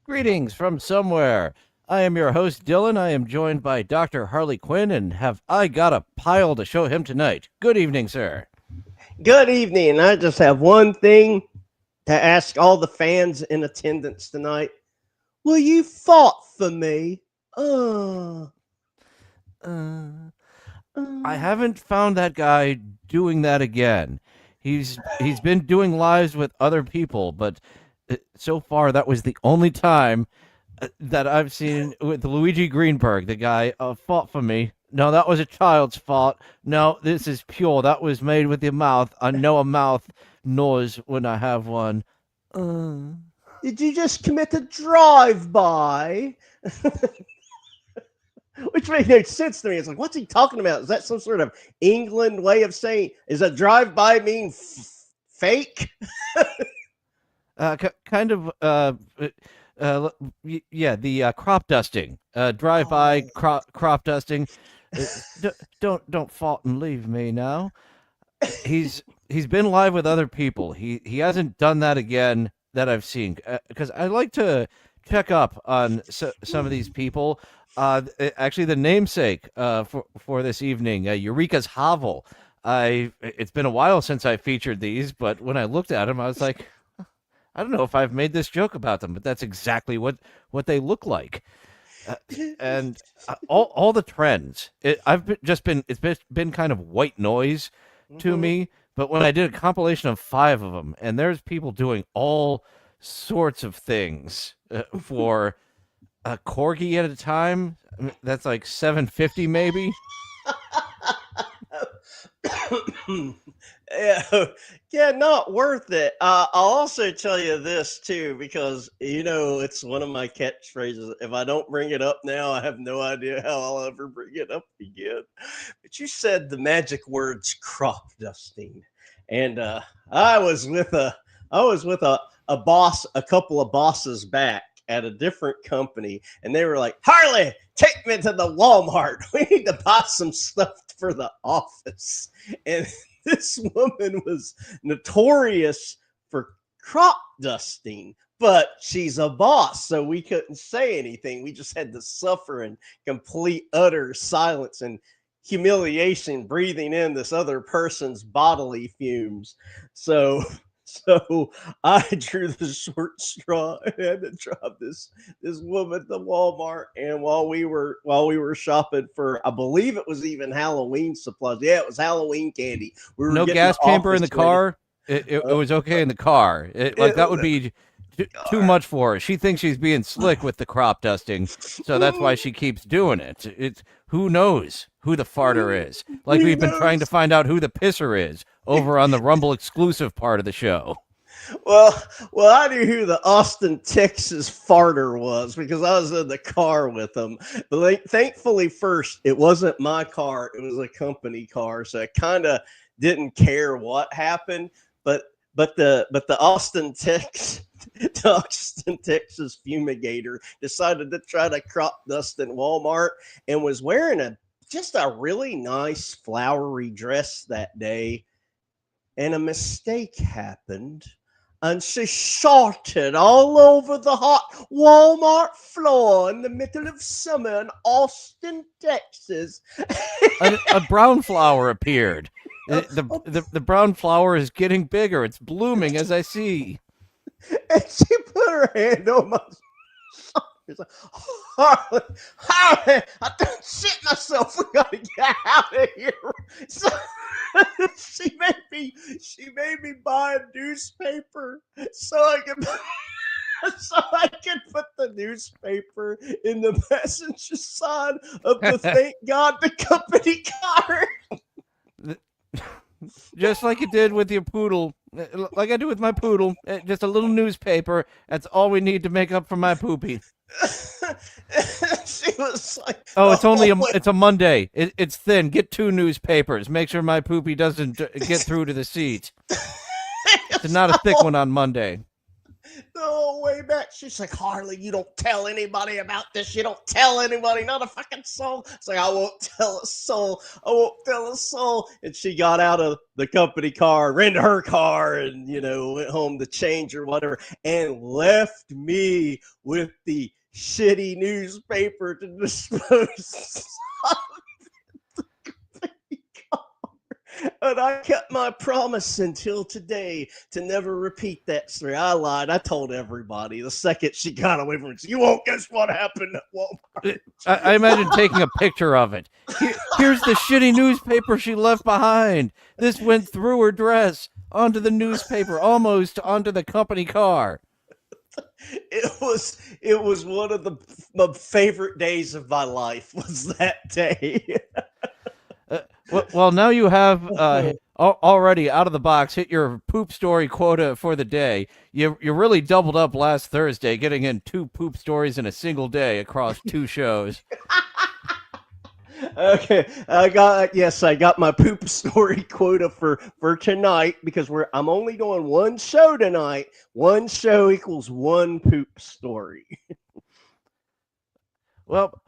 Greetings from somewhere. I am your host, Dylan. I am joined by Dr. Harley Quinn, and have I got a pile to show him tonight. Good evening, sir. Good evening. I just have one thing to ask all the fans in attendance tonight. Will you fought for me? I haven't found that guy doing that again. He's been doing lives with other people, but so far that was the only time that I've seen with Luigi Greenberg, the guy fought for me. No, that was a child's fault. No, this is pure. That was made with your mouth. I know a mouth knows when I have one. Did you just commit a drive-by? Which made no sense to me. It's like, what's he talking about? Is that some sort of England way of saying, is a drive-by mean fake? Kind of, yeah, the crop dusting, drive-by crop dusting. Don't fault and leave me now. He's been live with other people. He hasn't done that again that I've seen, because I like to check up on some of these people. Actually, the namesake for this evening, Eureeka's Hovel. It's been a while since I featured these, but when I looked at them, I was like, I don't know if I've made this joke about them, but that's exactly what they look like. And all the trends. It's been kind of white noise to me. But when I did a compilation of 5 of them, and there's people doing all sorts of things for a corgi at a time. That's like $750 maybe. Yeah, not worth it. I'll also tell you this too, because it's one of my catchphrases. If I don't bring it up now, I have no idea how I'll ever bring it up again. But you said the magic words crop dusting, and I was with a boss, a couple of bosses back at a different company, and they were like, Harley, take me to the Walmart. We need to buy some stuff for the office. And this woman was notorious for crop dusting, but she's a boss, so we couldn't say anything. We just had to suffer in complete, utter silence and humiliation, breathing in this other person's bodily fumes. So I drew the short straw and had to drop this woman at the Walmart. And while we were shopping for, I believe it was even Halloween supplies. Yeah, it was Halloween candy. We were no gas chamber in the car. It was okay in the car. That would be too much for her. She thinks she's being slick with the crop dusting, so that's why she keeps doing it. It's who knows who the farter is. Like we've been trying to find out who the pisser is over on the Rumble exclusive part of the show. Well, I knew who the Austin, Texas farter was because I was in the car with them. But thankfully, first, it wasn't my car; it was a company car, so I kind of didn't care what happened. But the Austin, Texas fumigator decided to try to crop dust in Walmart and was wearing just a really nice flowery dress that day. And a mistake happened. and she shorted all over the hot Walmart floor in the middle of summer in Austin, Texas. A brown flower appeared. The brown flower is getting bigger. It's blooming as I see. And she put her hand on my shoulder. Like, Harley, Harley, I done shit myself. We gotta get out of here. So she made me buy a newspaper so I could put the newspaper in the passenger side of the thank God the company car. Just like you did with your poodle, like I do with my poodle. Just a little newspaper. That's all we need to make up for my poopy. She was like, Oh, it's a Monday. It's thin. Get 2 newspapers. Make sure my poopy doesn't get through to the seat. It's not a thick one on Monday. the whole way back. She's like, Harley, you don't tell anybody about this. You don't tell anybody, not a fucking soul. It's like, I won't tell a soul. I won't tell a soul. And she got out of the company car, rented her car, and, went home to change or whatever, and left me with the shitty newspaper to dispose of. And I kept my promise until today to never repeat that story. I lied. I told everybody the second she got away from it. You won't guess what happened at Walmart. I imagine taking a picture of it. Here's the shitty newspaper she left behind. This went through her dress, onto the newspaper, almost onto the company car. It was one of my favorite days of my life. Was that day? Well, now you have already out of the box hit your poop story quota for the day. You really doubled up last Thursday, getting in 2 poop stories in a single day across 2 shows. Okay, I got my poop story quota for tonight because I'm only doing 1 show tonight. 1 show equals 1 poop story. Well,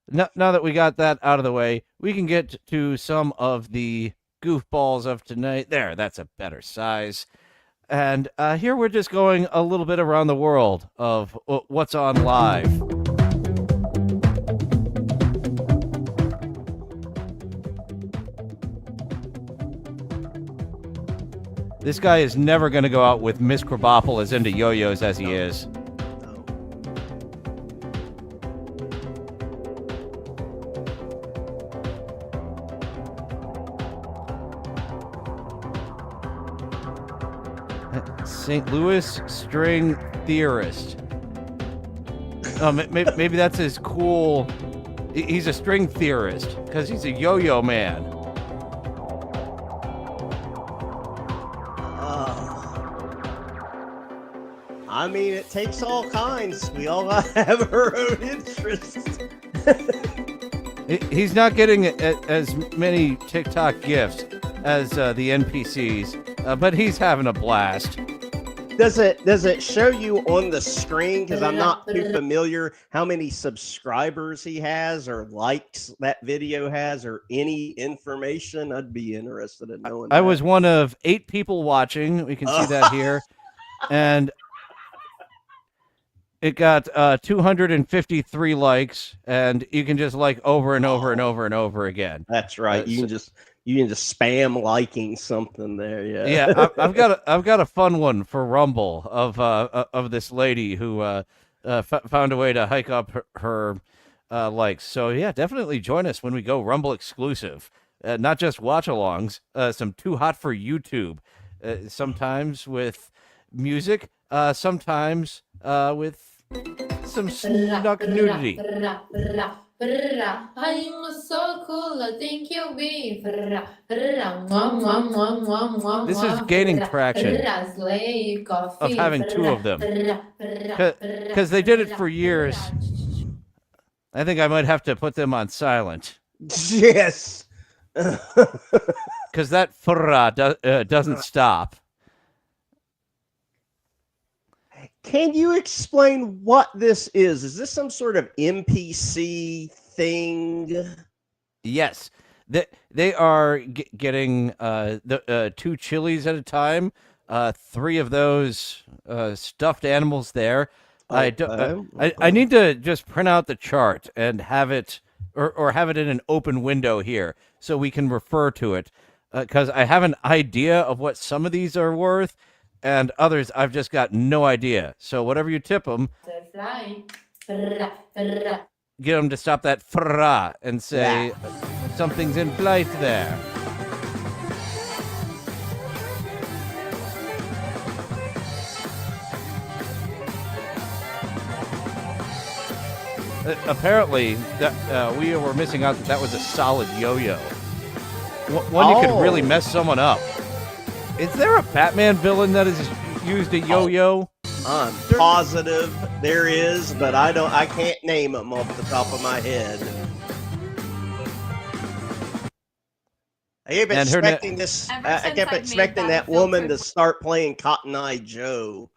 now that we got that out of the way, we can get to some of the goofballs of tonight. There, that's a better size. And here we're just going a little bit around the world of what's on live. This guy is never going to go out with Miss Krabappel as into yo-yos as he is. St. Louis string theorist. Oh, maybe that's his cool. He's a string theorist because he's a yo-yo man. I mean, it takes all kinds. We all have our own interests. He's not getting as many TikTok gifts as the NPCs, but he's having a blast. Does it show you on the screen? Because I'm not too familiar how many subscribers he has or likes that video has or any information. I'd be interested in knowing. I was one of 8 people watching. We can see that here. And it got 253 likes, and you can just like over and over and over and over again. That's right. You can just spam liking something there. Yeah. I've got a fun one for Rumble of this lady who found a way to hike up her likes. So yeah, definitely join us when we go Rumble exclusive. Not just watch-alongs. Some Too Hot for YouTube. Sometimes with music. Sometimes with some snug nudity. I'm so cool, I think you'll be. This is gaining traction of having 2 of them. Because they did it for years. I think I might have to put them on silent. Yes. Because that doesn't stop. Can you explain what this is? Is this some sort of NPC thing? Yes. They are getting the 2 chilies at a time 3 of those stuffed animals there. I Okay. need to just print out the chart and have it, or have it in an open window here so we can refer to it. Because I have an idea of what some of these are worth, and others I've just got no idea. So whatever you tip them, They're flying. Brrrah, brrrah. get them to stop that fra and say something's in flight there. Apparently, that we were missing out that was a solid yo-yo. One you could really mess someone up. Is there a Batman villain that has used a yo-yo? I'm positive there is, but I can't name them off the top of my head. I kept And her expecting this. Ever I since kept I've made expecting that that woman to filter- start playing Cotton Eye Joe.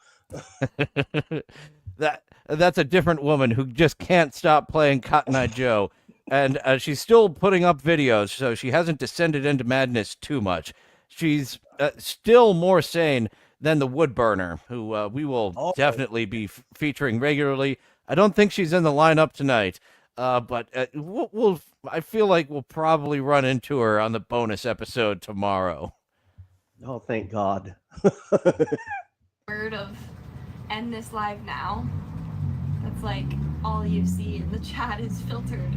That's a different woman who just can't stop playing Cotton Eye Joe, and she's still putting up videos, so she hasn't descended into madness too much. She's still more sane than the Woodburner, who we will definitely be featuring regularly. I don't think she's in the lineup tonight, but I feel like we'll probably run into her on the bonus episode tomorrow. Oh, thank God. Word of end this live now. That's like all you see in the chat is filtered,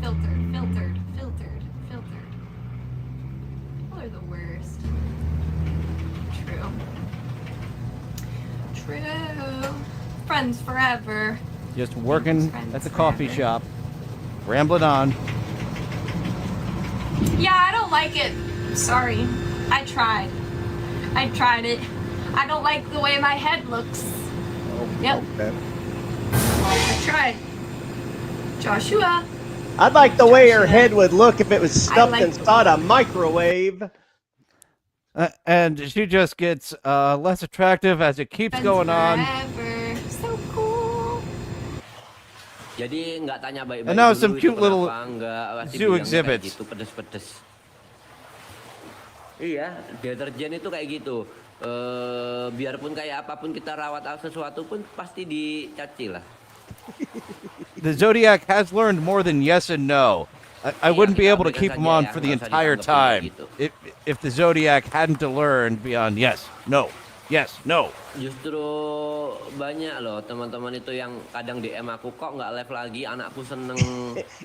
filtered, filtered, filtered, filtered. People are the worst. True. True. Friends forever. Just working Friends at the coffee forever. shop, rambling on. Yeah, I don't like it. Sorry. I tried. I tried it. I don't like the way my head looks. Yep. Okay. I tried. Joshua. I'd like the way her Joshua. head would look if it was stuffed like- inside a microwave. And she just gets less attractive as it keeps Friends going on. forever. So cool. Jadi nggak tanya baik-baik And now dulu some itu cute little kenapa, nggak pasti zoo bilangnya kayak exhibits. gitu, pedes-pedes. Iya, deterjen itu kayak gitu. Biarpun kayak apapun kita rawat sesuatu pun pasti dicaci lah. The Zodiac has learned more than yes and no. I wouldn't be able to keep him on for the entire time if the Zodiac hadn't learned beyond yes, no, yes, no. Justru banyak loh teman-teman itu yang kadang DM aku, kok nggak live lagi, anakku seneng.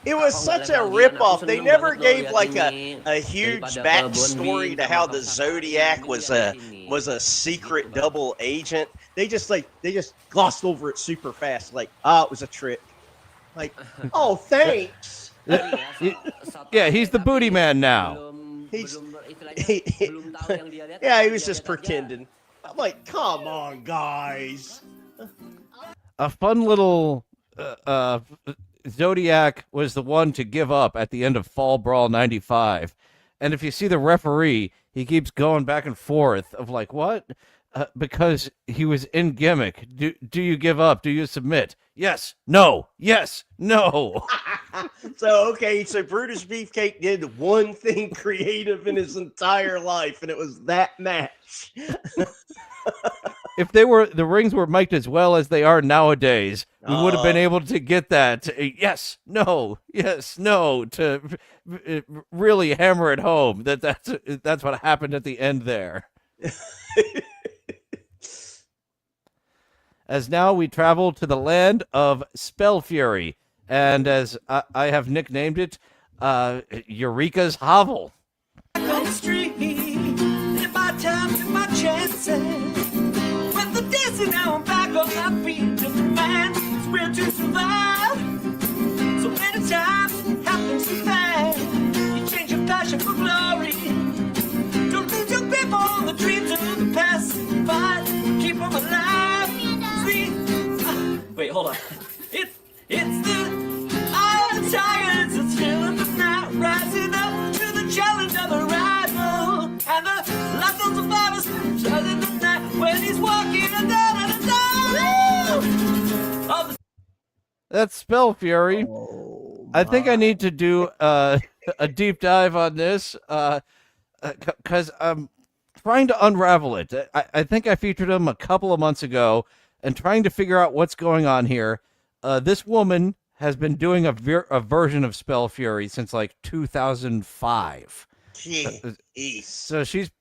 It was Kok nggak such live a lagi, ripoff. anakku They seneng never banget loh gave lihat like ini. a huge Daripada ke backstory Bonbin, to sama how the kakak. Zodiac was a secret double agent. They just glossed over it super fast. Like, it was a trick. Like, oh, thanks. Yeah, he's the booty man now. Yeah, he was just pretending. I'm like, come on, guys. A fun little Zodiac was the one to give up at the end of Fall Brawl 95. And if you see the referee, he keeps going back and forth of like, what? Because he was in gimmick. Do you give up? Do you submit? Yes, no, yes, no. So Brutus Beefcake did one thing creative in his entire life, and it was that match. If the rings were mic'd as well as they are nowadays, we would have been able to get that yes, no, to really hammer it home that's what happened at the end there. As now we travel to the land of Spell Fury, and as I have nicknamed it, Eureeka's Hovel. On the street, in my time, in my chances. With the dancing, now I'm back on my feet. Just a man, it's real to survive. So many times, it happens too fast. You change your passion for glory. Don't lose your grip on the dreams of the past. Fight, keep them alive. See, wait, hold on. It's the eye of the tigers. It's feeling the night, rising up to the challenge of the rival. And the light of the virus, shining the night when he's walking and down and down. That's Spell Fury. I think I need to do a deep dive on this because trying to unravel it. I think I featured him a couple of months ago, and trying to figure out what's going on here. This woman has been doing a version of Spell Fury since like 2005. Jeez. So she's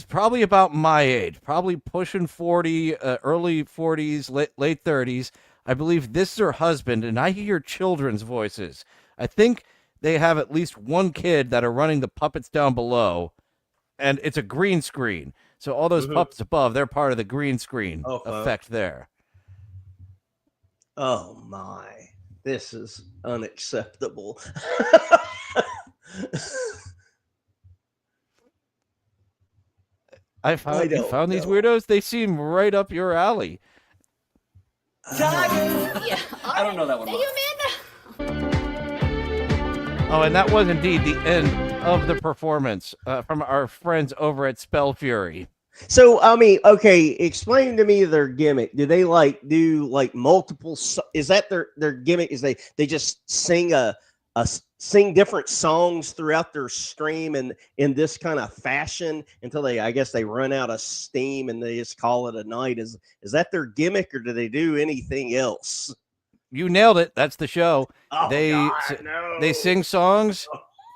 probably about my age, probably pushing 40, early 40s, late 30s. I believe this is her husband, and I hear children's voices. I think they have at least one kid that are running the puppets down below, and it's a green screen. So all those puppets above, they're part of the green screen effect there. Oh my, this is unacceptable. You found these weirdos? They seem right up your alley. Yeah. I don't know that one. Thank you, Amanda. Oh, and that was indeed the end of the performance from our friends over at Spell Fury. So, I mean, okay, explain to me their gimmick. Do they do multiple? Is that their gimmick? Is they just sing sing different songs throughout their stream and in this kind of fashion until I guess they run out of steam and they just call it a night? Is that their gimmick, or do they do anything else? You nailed it. That's the show. Oh, they God, no. they sing songs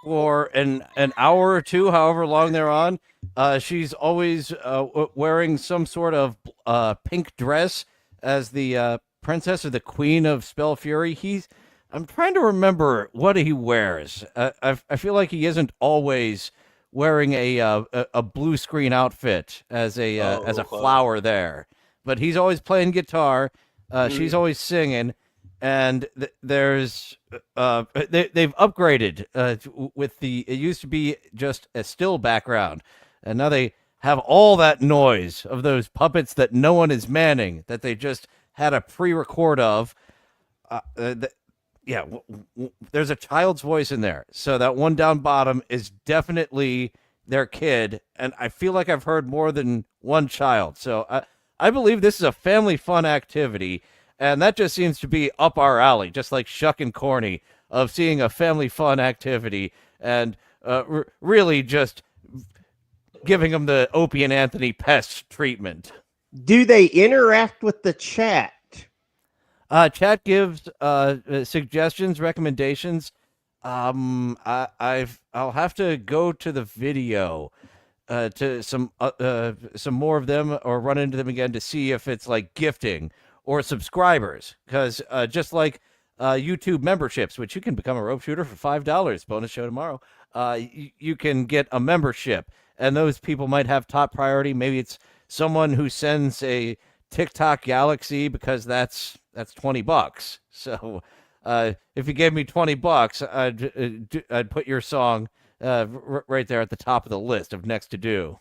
for an hour or two, however long they're on. She's always wearing some sort of pink dress as the princess or the queen of Spell Fury. I'm trying to remember what he wears. I feel like he isn't always wearing a blue screen outfit as a flower there, but he's always playing guitar. She's always singing, and there's they've upgraded with it used to be just a still background, and now they have all that noise of those puppets that no one is manning, that they just had a pre-record of. Yeah, there's a child's voice in there. So that one down bottom is definitely their kid. And I feel like I've heard more than one child. So I believe this is a family fun activity. And that just seems to be up our alley, just like Shuck and Corny, of seeing a family fun activity and really just giving them the Opie and Anthony Pest treatment. Do they interact with the chat? Chat gives suggestions, recommendations. I'll have to go to the video to some more of them, or run into them again to see if it's like gifting or subscribers, because just like YouTube memberships, which you can become a rope shooter for $5. Bonus show tomorrow. You can get a membership, and those people might have top priority. Maybe it's someone who sends a TikTok Galaxy because that's $20. So if you gave me $20, I'd put your song right there at the top of the list of next to do.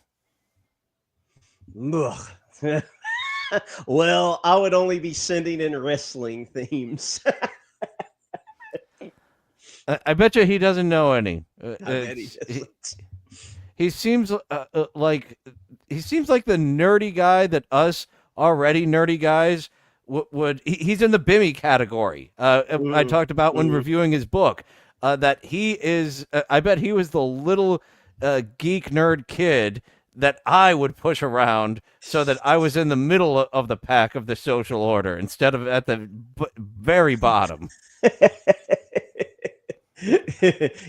Well, I would only be sending in wrestling themes. I bet you he doesn't know any. I bet he doesn't. He seems like the nerdy guy that us already nerdy guys would. He's in the Bimmy category. I talked about when reviewing his book that he is. I bet he was the little geek nerd kid that I would push around so that I was in the middle of the pack of the social order instead of at the very bottom.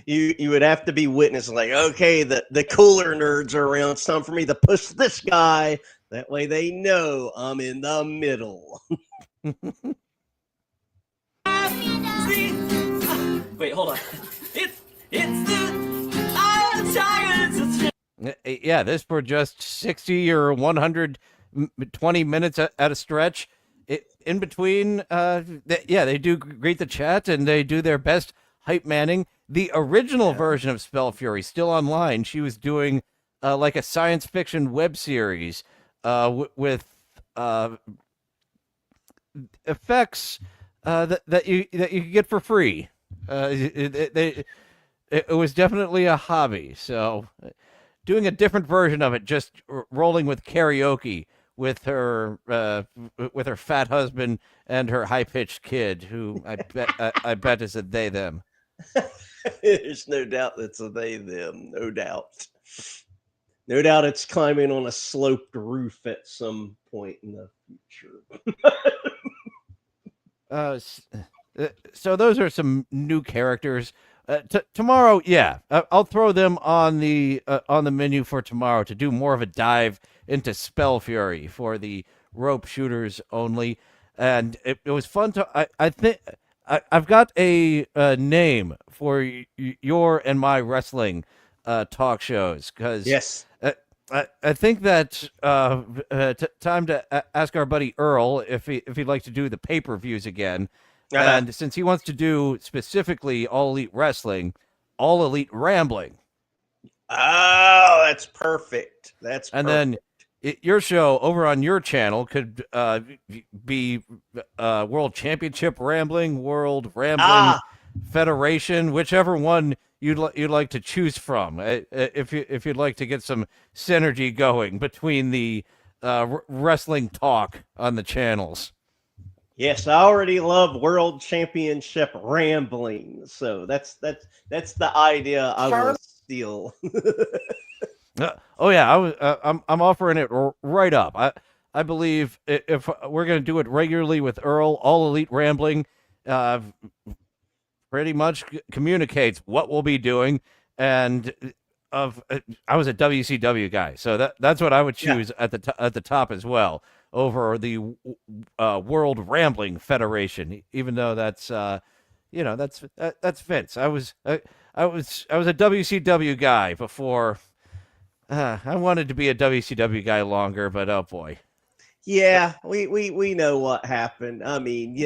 You would have to be witness, like, okay, the cooler nerds are around. It's time for me to push this guy. That way they know I'm in the middle. Wait, hold on. It's the Giants. Yeah, this for just 60 or 120 minutes at a stretch. In between, they do greet the chat and they do their best hype manning. The original version of Spell Fury, still online, she was doing like a science fiction web series with effects that you could get for free. It was definitely a hobby. So doing a different version of it, just rolling with karaoke with her fat husband and her high pitched kid, who I bet is a they them. There's no doubt that's a they them, no doubt. No doubt it's climbing on a sloped roof at some point in the future. So those are some new characters. Tomorrow, yeah, I'll throw them on the menu for tomorrow to do more of a dive into Spell Fury for the rope shooters only, and it was fun to. I think I've got a name for your and my wrestling talk shows because Yes. I think that time to ask our buddy Earl if he'd like to do the pay-per-views again. And since he wants to do specifically All Elite Wrestling, All Elite Rambling. Oh, that's perfect. That's and perfect. then your show over on your channel could be World Championship Rambling, World Rambling Federation, whichever one you'd like to choose from. If you'd like to get some synergy going between the wrestling talk on the channels. Yes, I already love World Championship Rambling, so that's the idea I will steal. Oh yeah, I'm offering it right up. I believe if we're going to do it regularly with Earl, All Elite Rambling, pretty much communicates what we'll be doing. And I was a WCW guy, so that's what I would choose at the top as well over the World Rambling Federation. Even though that's that's Vince. I was a WCW guy before. I wanted to be a WCW guy longer, but oh boy. Yeah, we know what happened. I mean,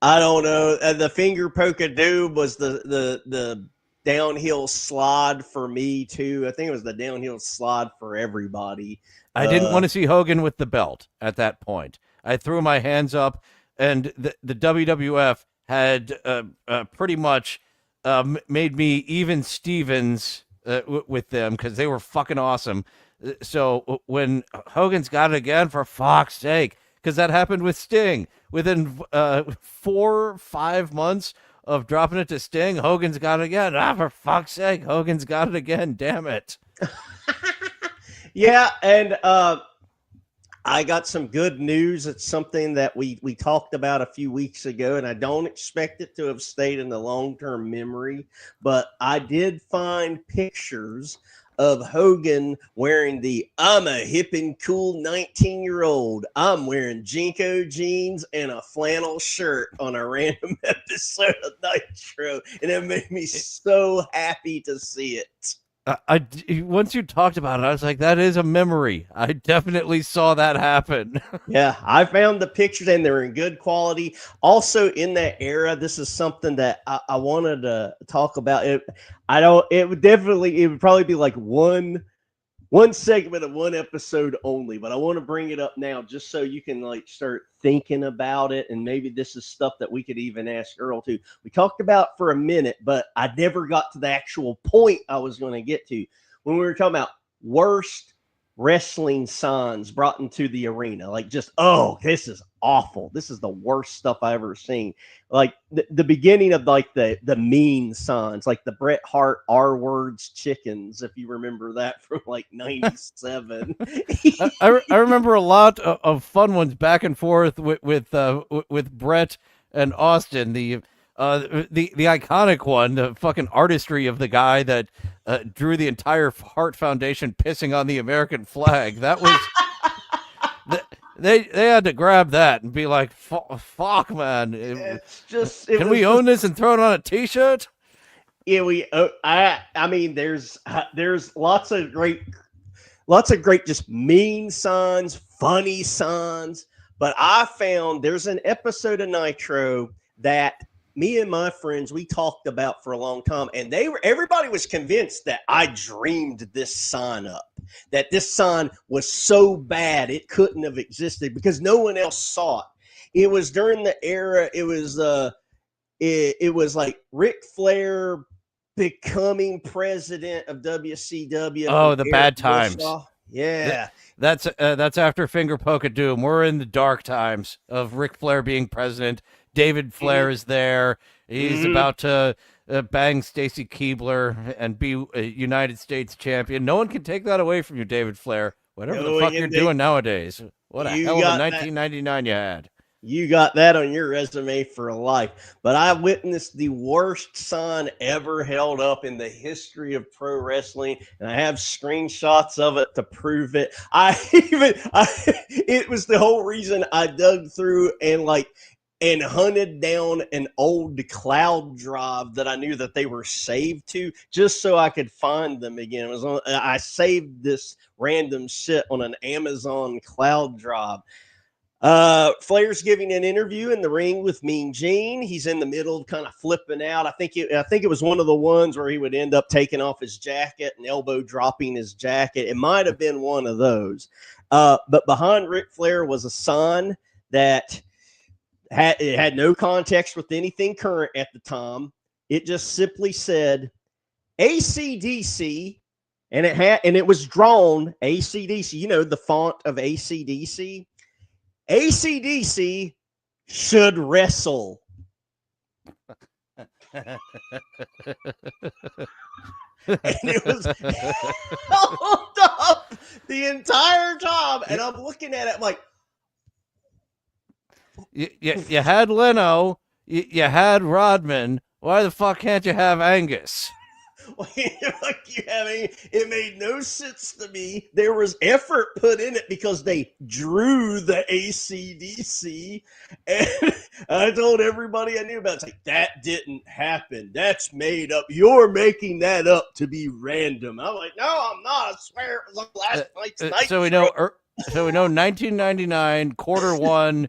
I don't know. The finger poke of doom was the downhill slide for me too. I think it was the downhill slide for everybody. I didn't want to see Hogan with the belt at that point. I threw my hands up, and the WWF had pretty much made me even Stevens with them because they were fucking awesome. So when Hogan's got it again, for fuck's sake, because that happened with Sting. Within 4-5 months of dropping it to Sting, Hogan's got it again. For fuck's sake, Hogan's got it again. Damn it. Yeah, and I got some good news. It's something that we talked about a few weeks ago, and I don't expect it to have stayed in the long-term memory, but I did find pictures of Hogan wearing the "I'm a hip and cool 19-year-old. I'm wearing Jinko jeans and a flannel shirt" on a random episode of Nitro, and it made me so happy to see it. Once you talked about it, I was like, that is a memory. I definitely saw that happen. Yeah, I found the pictures and they're in good quality. Also, in that era, this is something that I wanted to talk about. It would probably be like one segment of one episode only, but I want to bring it up now just so you can like start thinking about it, and maybe this is stuff that we could even ask Earl to. We talked about for a minute, but I never got to the actual point I was going to get to when we were talking about worst wrestling signs brought into the arena. Like, just, oh, this is awful. This is the worst stuff I ever seen. Like the beginning of like the mean signs, like the Bret Hart R words chickens, if you remember that from like 97. I remember a lot of fun ones back and forth with Bret and Austin. The iconic one, the fucking artistry of the guy that drew the entire Hart Foundation pissing on the American flag. That was they had to grab that and be like, fuck, man. Can we own this and throw it on a t-shirt? Yeah, I mean, there's lots of great just mean signs, funny signs, but I found there's an episode of Nitro that me and my friends, we talked about for a long time, and everybody was convinced that I dreamed this sign up, that this sign was so bad it couldn't have existed because no one else saw it. It was during the era. It was like Ric Flair becoming president of WCW. Oh, the bad times. Yeah. That's after Finger Poke of Doom. We're in the dark times of Ric Flair being president. David Flair is there. He's about to bang Stacy Keibler and be a United States champion. No one can take that away from you, David Flair. Whatever the fuck you're doing nowadays. What a You hell of a got that. 1999 you had. You got that on your resume for life. But I witnessed the worst sign ever held up in the history of pro wrestling, and I have screenshots of it to prove it. It was the whole reason I dug through and hunted down an old cloud drive that I knew that they were saved to, just so I could find them again. I saved this random shit on an Amazon cloud drive. Flair's giving an interview in the ring with Mean Gene. He's in the middle, kind of flipping out. I think it was one of the ones where he would end up taking off his jacket and elbow dropping his jacket. It might have been one of those. But behind Ric Flair was a sign that had no context with anything current at the time. It just simply said AC/DC, and it was drawn AC/DC. You know, the font of AC/DC. AC/DC should wrestle. And it was held up the entire time. And I'm looking at it like, you had Leno, you had Rodman. Why the fuck can't you have Angus? It made no sense to me. There was effort put in it because they drew the AC/DC, and I told everybody I knew about it. It's like, that didn't happen. That's made up. You're making that up to be random. I'm like, no, I'm not. I swear it was on last night's Nitro. So we know 1999 quarter 1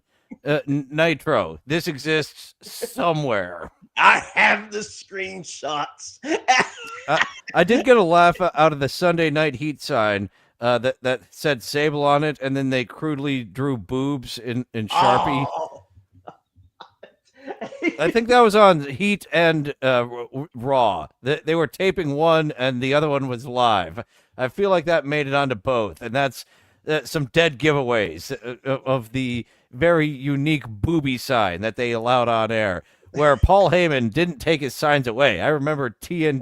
Nitro. This exists somewhere. I have the screenshots. I did get a laugh out of the Sunday Night Heat sign that said Sable on it, and then they crudely drew boobs in Sharpie. Oh. I think that was on Heat and Raw. They were taping one, and the other one was live. I feel like that made it onto both, and that's some dead giveaways of the very unique booby sign that they allowed on air, where Paul Heyman didn't take his signs away. I remember TNN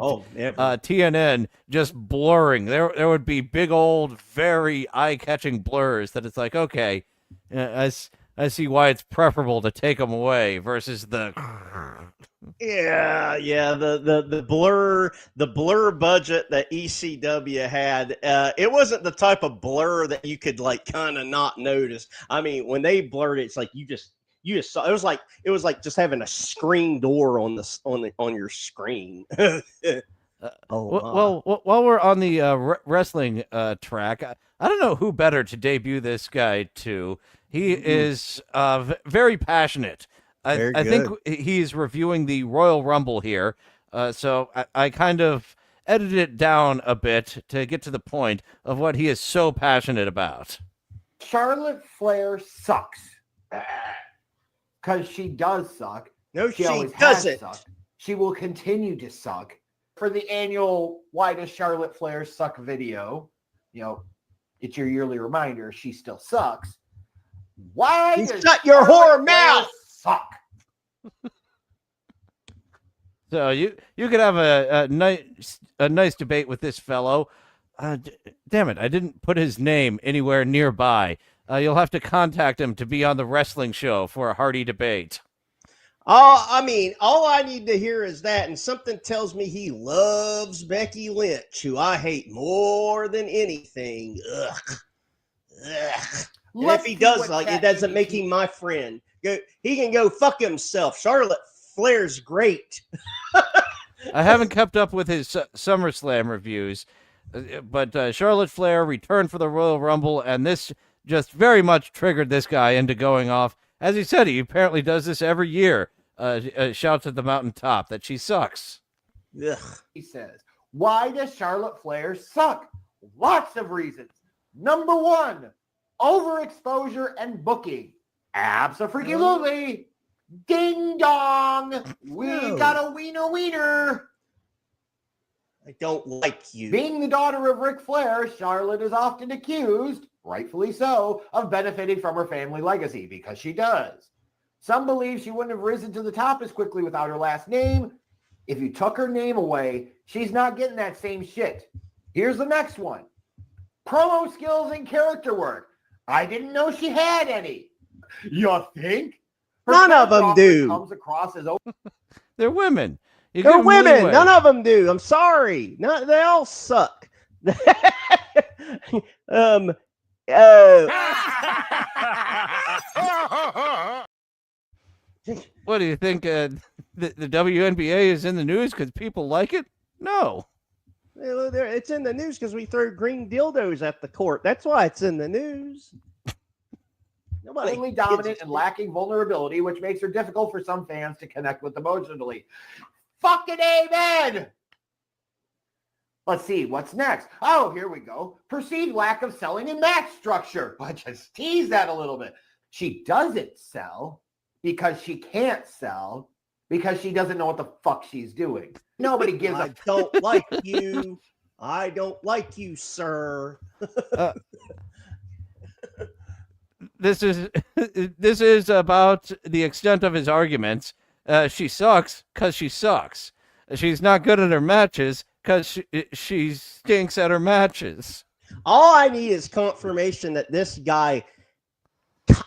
just blurring. There would be big old, very eye-catching blurs that it's like, okay, I see why it's preferable to take them away versus the... Yeah, the blur budget that ECW had, it wasn't the type of blur that you could like kind of not notice. I mean, when they blurred it, it's like you just saw. It was like just having a screen door on your screen. Well, while we're on the wrestling track, I don't know who better to debut this guy to. He is very passionate. I think he's reviewing the Royal Rumble here, so I kind of edited it down a bit to get to the point of what he is so passionate about. Charlotte Flair sucks. Because she does suck. No, she always doesn't. Has sucked. She will continue to suck. For the annual Why Does Charlotte Flair Suck video, it's your yearly reminder she still sucks. Why does shut your whore mouth? Suck. So you could have a nice debate with this fellow. Damn it, I didn't put his name anywhere nearby. You'll have to contact him to be on the wrestling show for a hearty debate. I mean, all I need to hear is that, and something tells me he loves Becky Lynch, who I hate more than anything. Ugh. And if he does, it doesn't make him my friend. He can go fuck himself. Charlotte Flair's great. I haven't kept up with his SummerSlam reviews, but Charlotte Flair returned for the Royal Rumble, and this just very much triggered this guy into going off. As he said, he apparently does this every year. Shouts at the mountaintop that she sucks. Ugh. He says, why does Charlotte Flair suck? Lots of reasons. Number 1, overexposure and booking. Abso-freaking-lutely. Ding dong. We got a wiener. I don't like you. Being the daughter of Ric Flair, Charlotte is often accused, rightfully so, of benefiting from her family legacy, because she does. Some believe she wouldn't have risen to the top as quickly without her last name. If you took her name away, she's not getting that same shit. Here's the next one. Promo skills and character work. I didn't know she had any. You think? Her None of character them often do. Comes across as They're women. You give They're 'em women. leeway. None of them do. I'm sorry. No, they all suck. What do you think? The WNBA is in the news because people like it? No. It's in the news because we throw green dildos at the court. That's why it's in the news. Nobody only gives dominant a and shit. lacking vulnerability, which makes her difficult for some fans to connect with emotionally. Fucking amen! Let's see, what's next? Oh, here we go. Perceived lack of selling and match structure. I just tease that a little bit. She doesn't sell because she can't sell because she doesn't know what the fuck she's doing. Nobody gives I a don't like you. I don't like you, sir. This is about the extent of his arguments. She sucks because she sucks. She's not good at her matches because she stinks at her matches. All I need is confirmation that this guy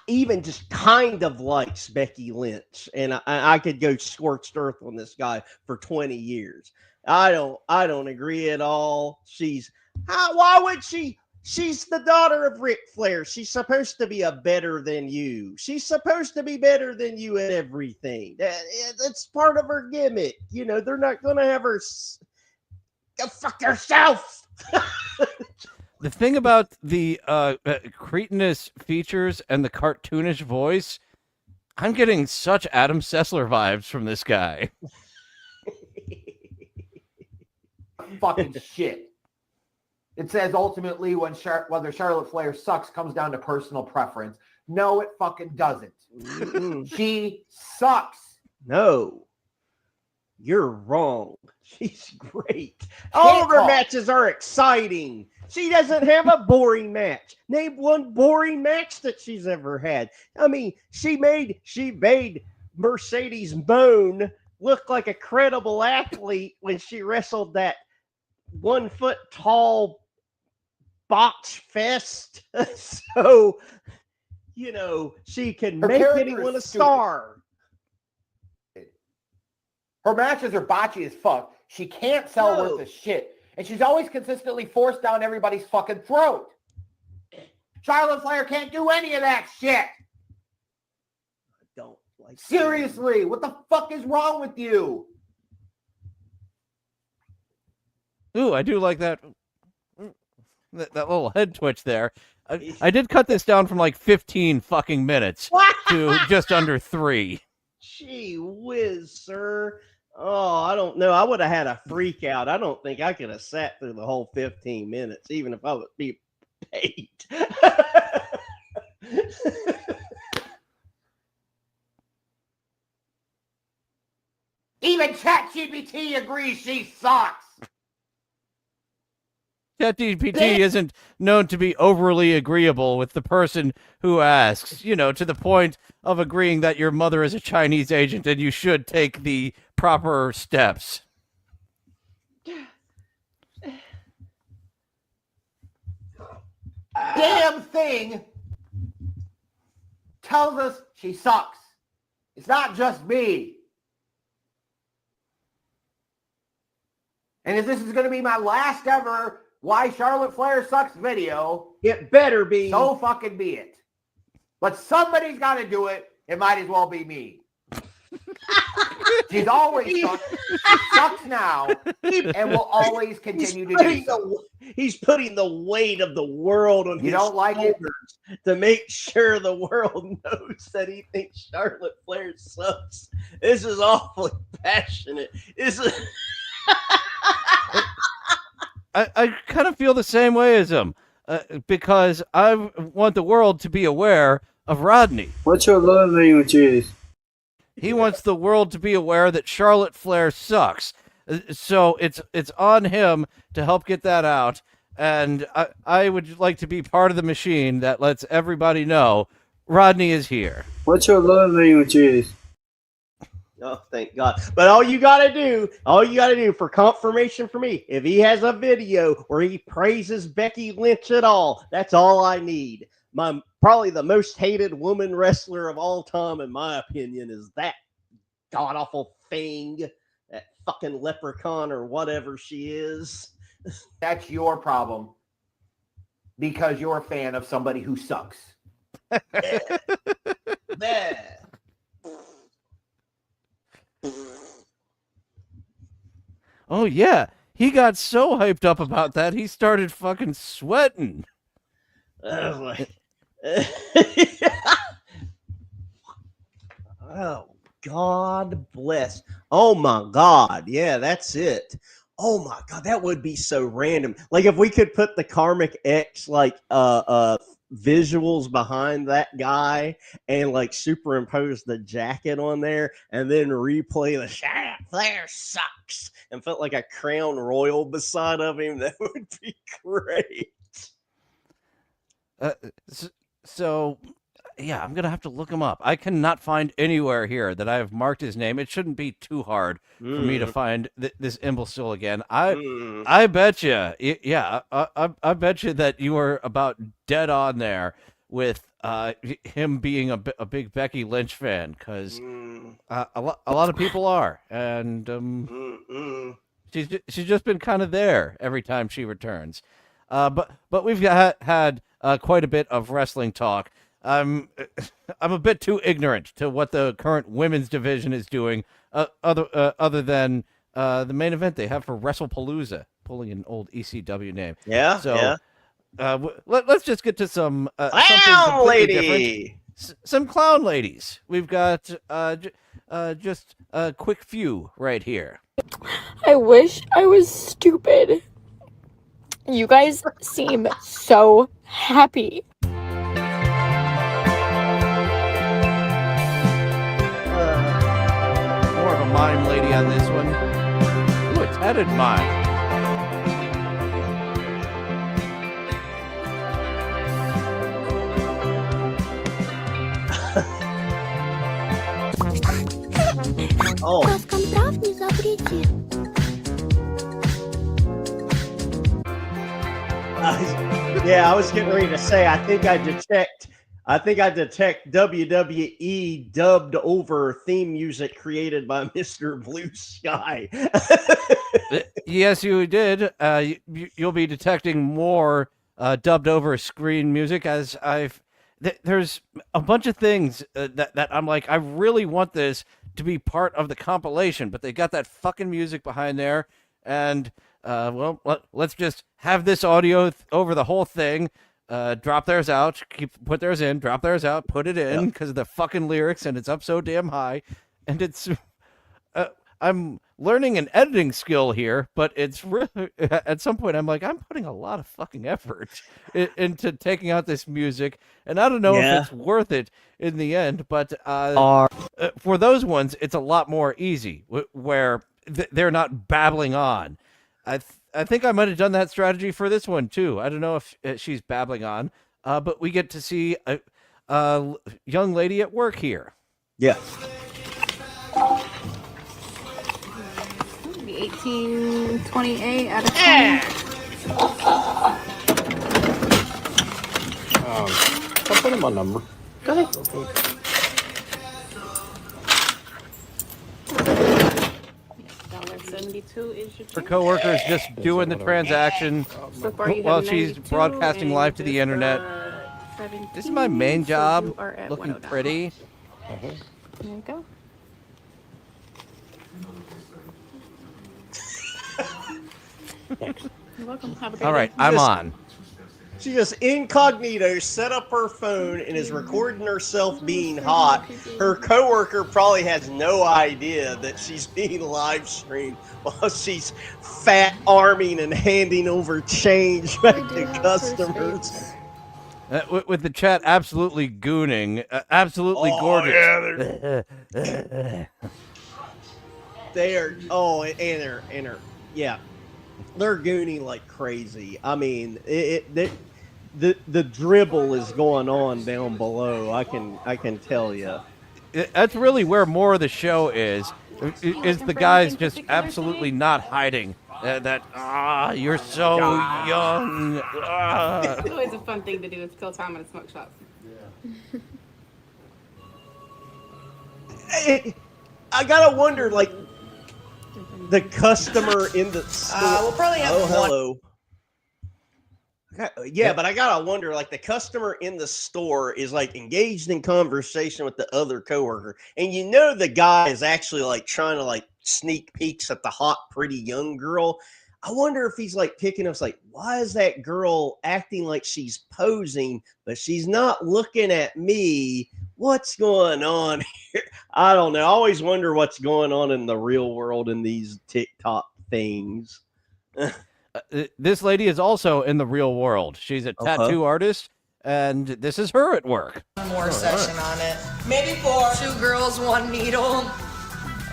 even just kind of likes Becky Lynch, and I could go scorched earth on this guy for 20 years. I don't agree at all. Why would she? She's the daughter of Ric Flair. She's supposed to be a better than you. She's supposed to be better than you at everything. That's part of her gimmick. You know, they're not going to have her go fuck yourself. The thing about the cretinous features and the cartoonish voice, I'm getting such Adam Sessler vibes from this guy. fucking shit. It says ultimately whether Charlotte Flair sucks comes down to personal preference. No, it fucking doesn't. She sucks. No, you're wrong. She's great. All of her matches are exciting. She doesn't have a boring match. Name one boring match that she's ever had. I mean, she made Mercedes Moan look like a credible athlete when she wrestled that 1 foot tall botch fest. So, you know, she can Her make character anyone a is stupid. star. Her matches are botchy as fuck. She can't sell No. worth a shit. And she's always consistently forced down everybody's fucking throat. Charlotte Flair can't do any of that shit. I don't like Seriously, what the fuck is wrong with you? Ooh, I do like that little head twitch there. I did cut this down from like 15 fucking minutes to just under 3. Gee whiz, sir. Oh, I don't know. I would have had a freak out. I don't think I could have sat through the whole 15 minutes, even if I would be paid. Even ChatGPT agrees she sucks. ChatGPT isn't known to be overly agreeable with the person who asks, you know, to the point of agreeing that your mother is a Chinese agent and you should take the proper steps. Damn thing tells us she sucks. It's not just me. And if this is going to be my last ever Why Charlotte Flair Sucks video, It better be. so fucking be it. But somebody's got to do it. It might as well be me. She's always sucked. She sucks now and will always continue to do so. He's putting the weight of the world on You his don't like it? shoulders to make sure the world knows that he thinks Charlotte Flair sucks. This is awfully passionate. This is I kind of feel the same way as him because I want the world to be aware of Rodney. What's your love languages? He wants the world to be aware that Charlotte Flair sucks. So it's on him to help get that out. And I would like to be part of the machine that lets everybody know Rodney is here. What's your love languages? Oh, thank God. But all you gotta do for confirmation for me, if he has a video where he praises Becky Lynch at all, that's all I need. Probably the most hated woman wrestler of all time, in my opinion, is that god awful thing, that fucking leprechaun or whatever she is. That's your problem because you're a fan of somebody who sucks. There. Oh yeah, he got so hyped up about that he started fucking sweating. Oh, oh, God bless. Oh my God. Yeah, that's it. Oh my God, that would be so random. Like if we could put the Karmic X visuals behind that guy and like superimpose the jacket on there and then replay the Shaq Flair sucks and put like a crown royal beside of him, that would be great. So, yeah, I'm gonna have to look him up. I cannot find anywhere here that I have marked his name. It shouldn't be too hard for me to find this imbecile again. I bet you, yeah, I bet you that you are about dead on there with him being a big Becky Lynch fan, because a lot of people are, and she's just been kind of there every time she returns. But we've had quite a bit of wrestling talk. I'm a bit too ignorant to what the current women's division is doing, other than the main event they have for WrestlePalooza, pulling an old ECW name. Yeah. So let's just get to some Clown lady. Some clown ladies. We've got just a quick few right here. I wish I was stupid. You guys seem so happy. More of a mime lady on this one. Ooh, it's headed mime. Oh. Yeah, I was getting ready to say, I think I detect WWE dubbed over theme music created by Mr. Blue Sky. Yes, you did. You'll be detecting more dubbed over screen music, as there's a bunch of things that I'm like, I really want this to be part of the compilation, but they got that fucking music behind there, and well, let's just have this audio over the whole thing. Drop theirs out, put theirs in, drop theirs out, put it in, because of the fucking lyrics, and it's up so damn high, and it's I'm learning an editing skill here, but it's really, at some point I'm like, I'm putting a lot of fucking effort into taking out this music, and I don't know if it's worth it in the end, but for those ones it's a lot more easy, where they're not babbling on. I think I might have done that strategy for this one too. I don't know if she's babbling on, but we get to see a young lady at work here. Yeah. 1828 out of 20. I'll put in my number. Go ahead. Her coworker's just doing the transaction while she's broadcasting live to the internet. This is my main job, looking pretty. There you go. You're welcome. Have a great All right, day. I'm on. She just incognito set up her phone and is recording herself being hot. Her coworker probably has no idea that she's being live streamed while she's fat arming and handing over change back to customers. With the chat absolutely gooning, absolutely gorgeous. Yeah, they are. Oh, and they're yeah, they're gooning like crazy. I mean, the dribble is going on down below. I can tell you. That's really where more of the show is the guys just absolutely not hiding. You're so young. It's always a fun thing to do. It's kill time at a smoke shop. I gotta wonder, like, the customer in the store. We'll probably have one. Hello. Yeah, but I gotta wonder, like, the customer in the store is like engaged in conversation with the other coworker, and you know the guy is actually like trying to like sneak peeks at the hot, pretty young girl. I wonder if he's like picking up, like, why is that girl acting like she's posing, but she's not looking at me? What's going on here? I don't know. I always wonder what's going on in the real world in these TikTok things. This lady is also in the real world. She's a tattoo artist, and this is her at work. One more session on it. Maybe 4. 2 girls, 1 needle. All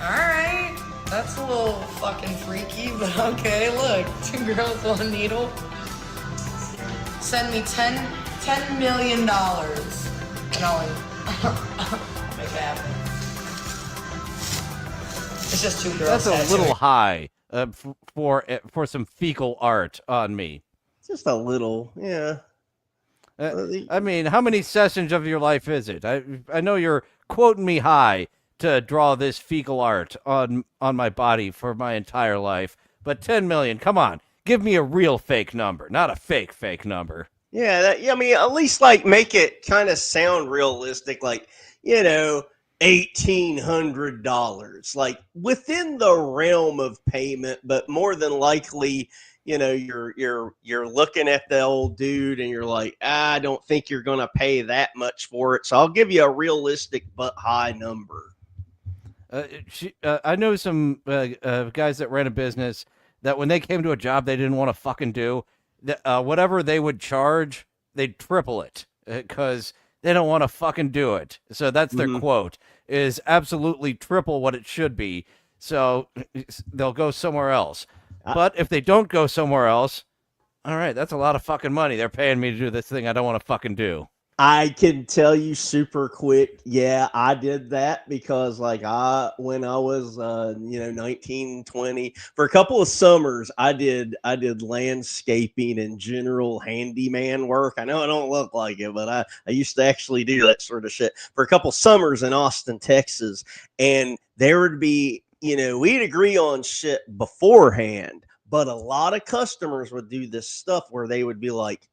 right. That's a little fucking freaky, but okay. Look, 2 girls, 1 needle. Send me $10 million, and I'll make it happen. It's just 2 girls. That's a little high for some fecal art on me. Just a little, yeah. I mean, how many sessions of your life is it? I know you're quoting me high to draw this fecal art on my body for my entire life, but 10 million, come on, give me a real fake number, not a fake number. Yeah, I mean, at least like make it kind of sound realistic, like, you know, $1,800, like within the realm of payment, but more than likely, you know, you're looking at the old dude and you're like, I don't think you're gonna pay that much for it, so I'll give you a realistic but high number. I know some guys that ran a business that when they came to a job they didn't want to fucking do, whatever they would charge, they'd triple it because they don't want to fucking do it. So that's their quote, is absolutely triple what it should be. So they'll go somewhere else. But if they don't go somewhere else, all right, that's a lot of fucking money. They're paying me to do this thing I don't want to fucking do. I can tell you super quick. Yeah, I did that because like when I was, 19, 20, for a couple of summers, I did landscaping and general handyman work. I know I don't look like it, but I used to actually do that sort of shit for a couple summers in Austin, Texas. And there would be, we'd agree on shit beforehand, but a lot of customers would do this stuff where they would be like,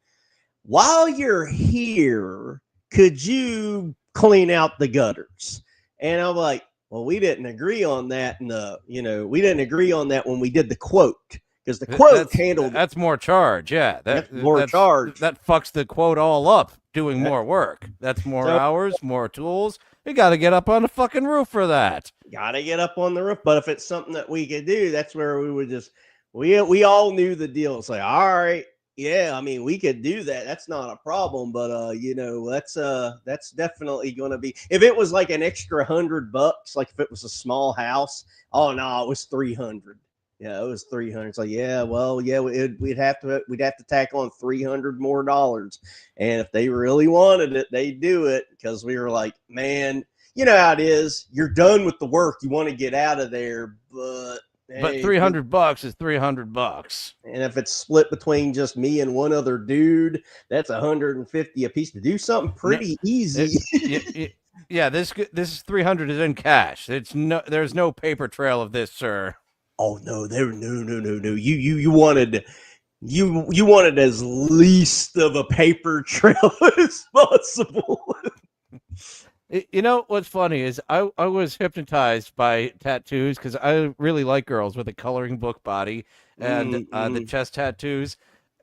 while you're here, could you clean out the gutters? And I'm like, well, we didn't agree on that. We didn't agree on that when we did the quote, because the quote handled. That's more charge. Yeah. That's more charge. That fucks the quote all up doing more work. That's more hours, more tools. You got to get up on the fucking roof for that. Got to get up on the roof. But if it's something that we could do, that's where we would just, we all knew the deal. It's like, all right. Yeah, I mean, we could do that. That's not a problem, but that's definitely going to be, if it was like an extra $100, like if it was a small house. Oh no, it was 300. Yeah, it was 300. It's like, yeah, well, yeah, we'd have to tack on $300 more dollars, and if they really wanted it, they'd do it, because we were like, man, you know how it is. You're done with the work, you want to get out of there, but. But $300 is $300. And if it's split between just me and one other dude, that's $150 a piece to do something pretty easy. Yeah, this is 300 is in cash. There's no paper trail of this, sir. Oh no, no. You wanted as least of a paper trail as possible. You know what's funny is I was hypnotized by tattoos because I really like girls with a coloring book body and the chest tattoos.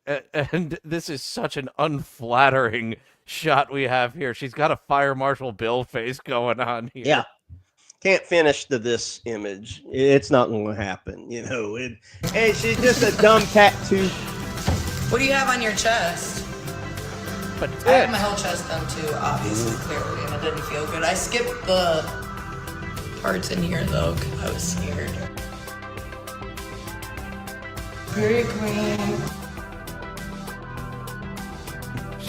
And this is such an unflattering shot we have here. She's got a Fire Marshal Bill face going on here. Yeah. Can't finish this image. It's not going to happen. Hey, she's just a dumb tattoo. What do you have on your chest? But I had my whole chest done too, obviously, clearly, and it didn't feel good. I skipped the parts in here though, because I was scared. Very green.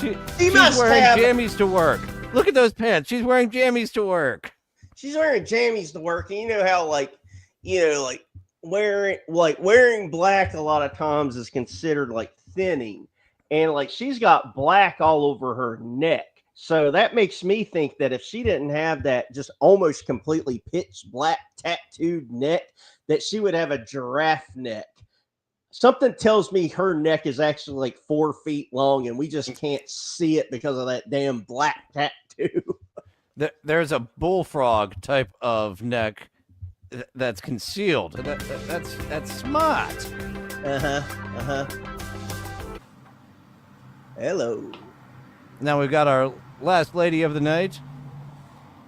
She's must wearing have. jammies to work. Look at those pants. She's wearing jammies to work. She's wearing jammies to work, and you know how wearing black a lot of times is considered like thinning, and like she's got black all over her neck. So that makes me think that if she didn't have that just almost completely pitch black tattooed neck, that she would have a giraffe neck. Something tells me her neck is actually like 4 feet long, and we just can't see it because of that damn black tattoo. There's a bullfrog type of neck that's concealed. That's smart. Hello. Now we've got our last lady of the night,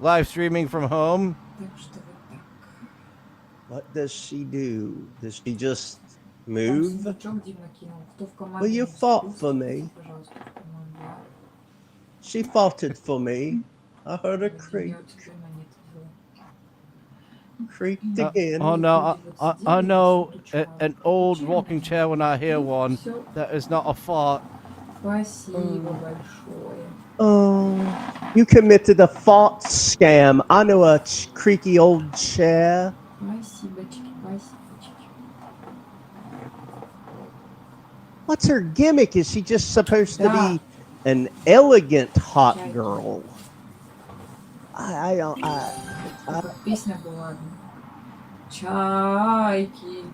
live streaming from home. What does she do? Does she just move? Well, you fought for me. She foughted for me. I heard her creak. Creaked again. Oh no, I know an old rocking chair when I hear one. That is not a fart. Oh, you committed a fart scam. I know a creaky old chair. What's her gimmick? Is she just supposed to be an elegant hot girl? I don't. Песня была. Чайки.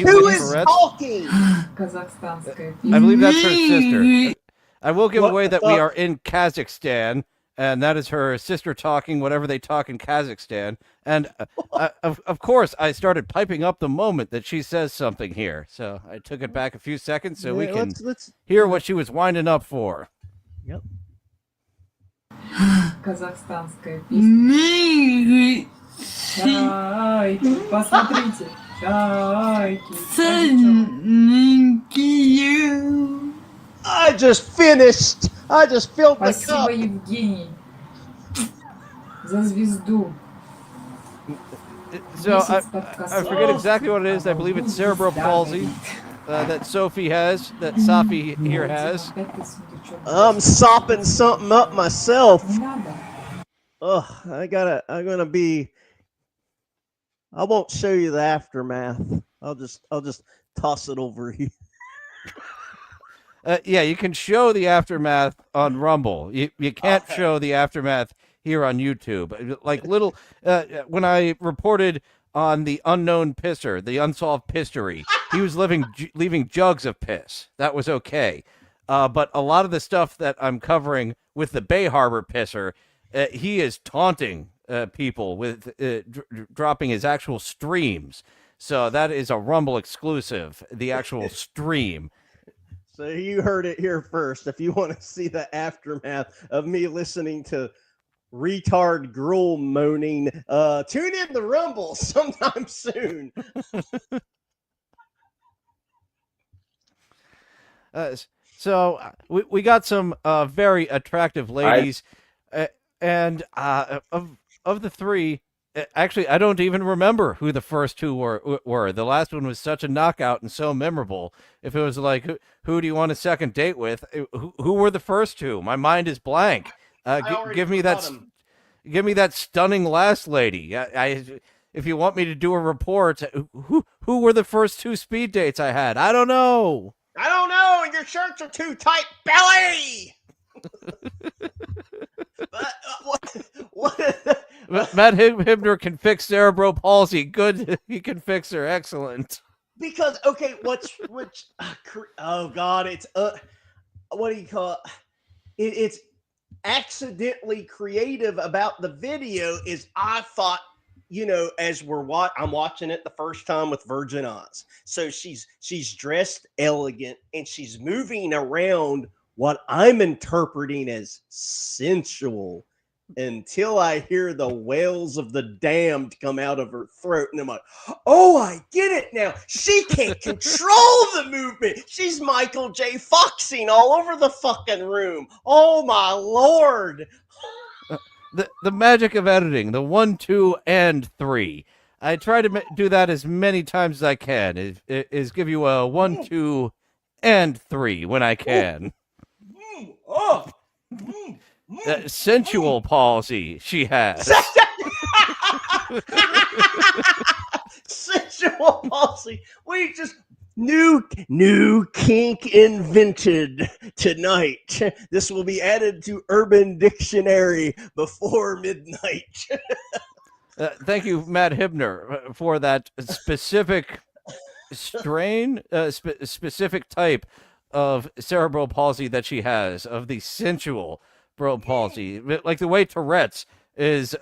Who is talking? Казахстанская I believe that's her sister. I will give away that we are in Kazakhstan, and that is her sister talking whatever they talk in Kazakhstan. And of course, I started piping up the moment that she says something here. So I took it back a few seconds so we can hear what she was winding up for. Yep. Казахстанская песня. Чайки, посмотрите. Чайки. I just finished. I just filled the Спасибо, cup. Евгений, за звезду. So I forget exactly what it is. I believe it's cerebral palsy that Sophie has, that Safi here has. I'm sopping something up myself. Ugh, I'm gonna be. I won't show you the aftermath. I'll just toss it over here. Yeah, you can show the aftermath on Rumble. You can't show the aftermath here on YouTube. Like little, when I reported on the unknown pisser, the unsolved pissery, he was leaving jugs of piss. That was okay. But a lot of the stuff that I'm covering with the Bay Harbor pisser, he is taunting people with dropping his actual streams. So that is a Rumble exclusive, the actual stream. So you heard it here first. If you want to see the aftermath of me listening to retard gruel moaning, tune in to Rumble sometime soon. So we got some very attractive ladies, and of the three, actually, I don't even remember who the first two were. The last one was such a knockout and so memorable. If it was like, who do you want a second date with? Who were the first two? My mind is blank. Give me that stunning last lady. If you want me to do a report, who were the first two speed dates I had? I don't know. I don't know. Your shirts are too tight, belly. What? Matt Hibner can fix cerebral palsy. Good, he can fix her. Excellent. Because oh god, it's what do you call it? It's accidentally creative about the video. Is I thought, as I'm watching it the first time with virgin eyes. So she's dressed elegant and she's moving around what I'm interpreting as sensual until I hear the wails of the damned come out of her throat. And I'm like, oh, I get it now. She can't control the movement. She's Michael J. Foxing all over the fucking room. Oh, my Lord. The magic of editing, the 1, 2, and 3. I try to do that as many times as I can. Is give you a 1, 2, and 3 when I can. Oh, Sensual palsy she has. sensual palsy. We just new kink invented tonight. This will be added to Urban Dictionary before midnight. Thank you, Matt Hibner, for that specific specific type of cerebral palsy that she has, of the sensual cerebral palsy, like the way Tourette's is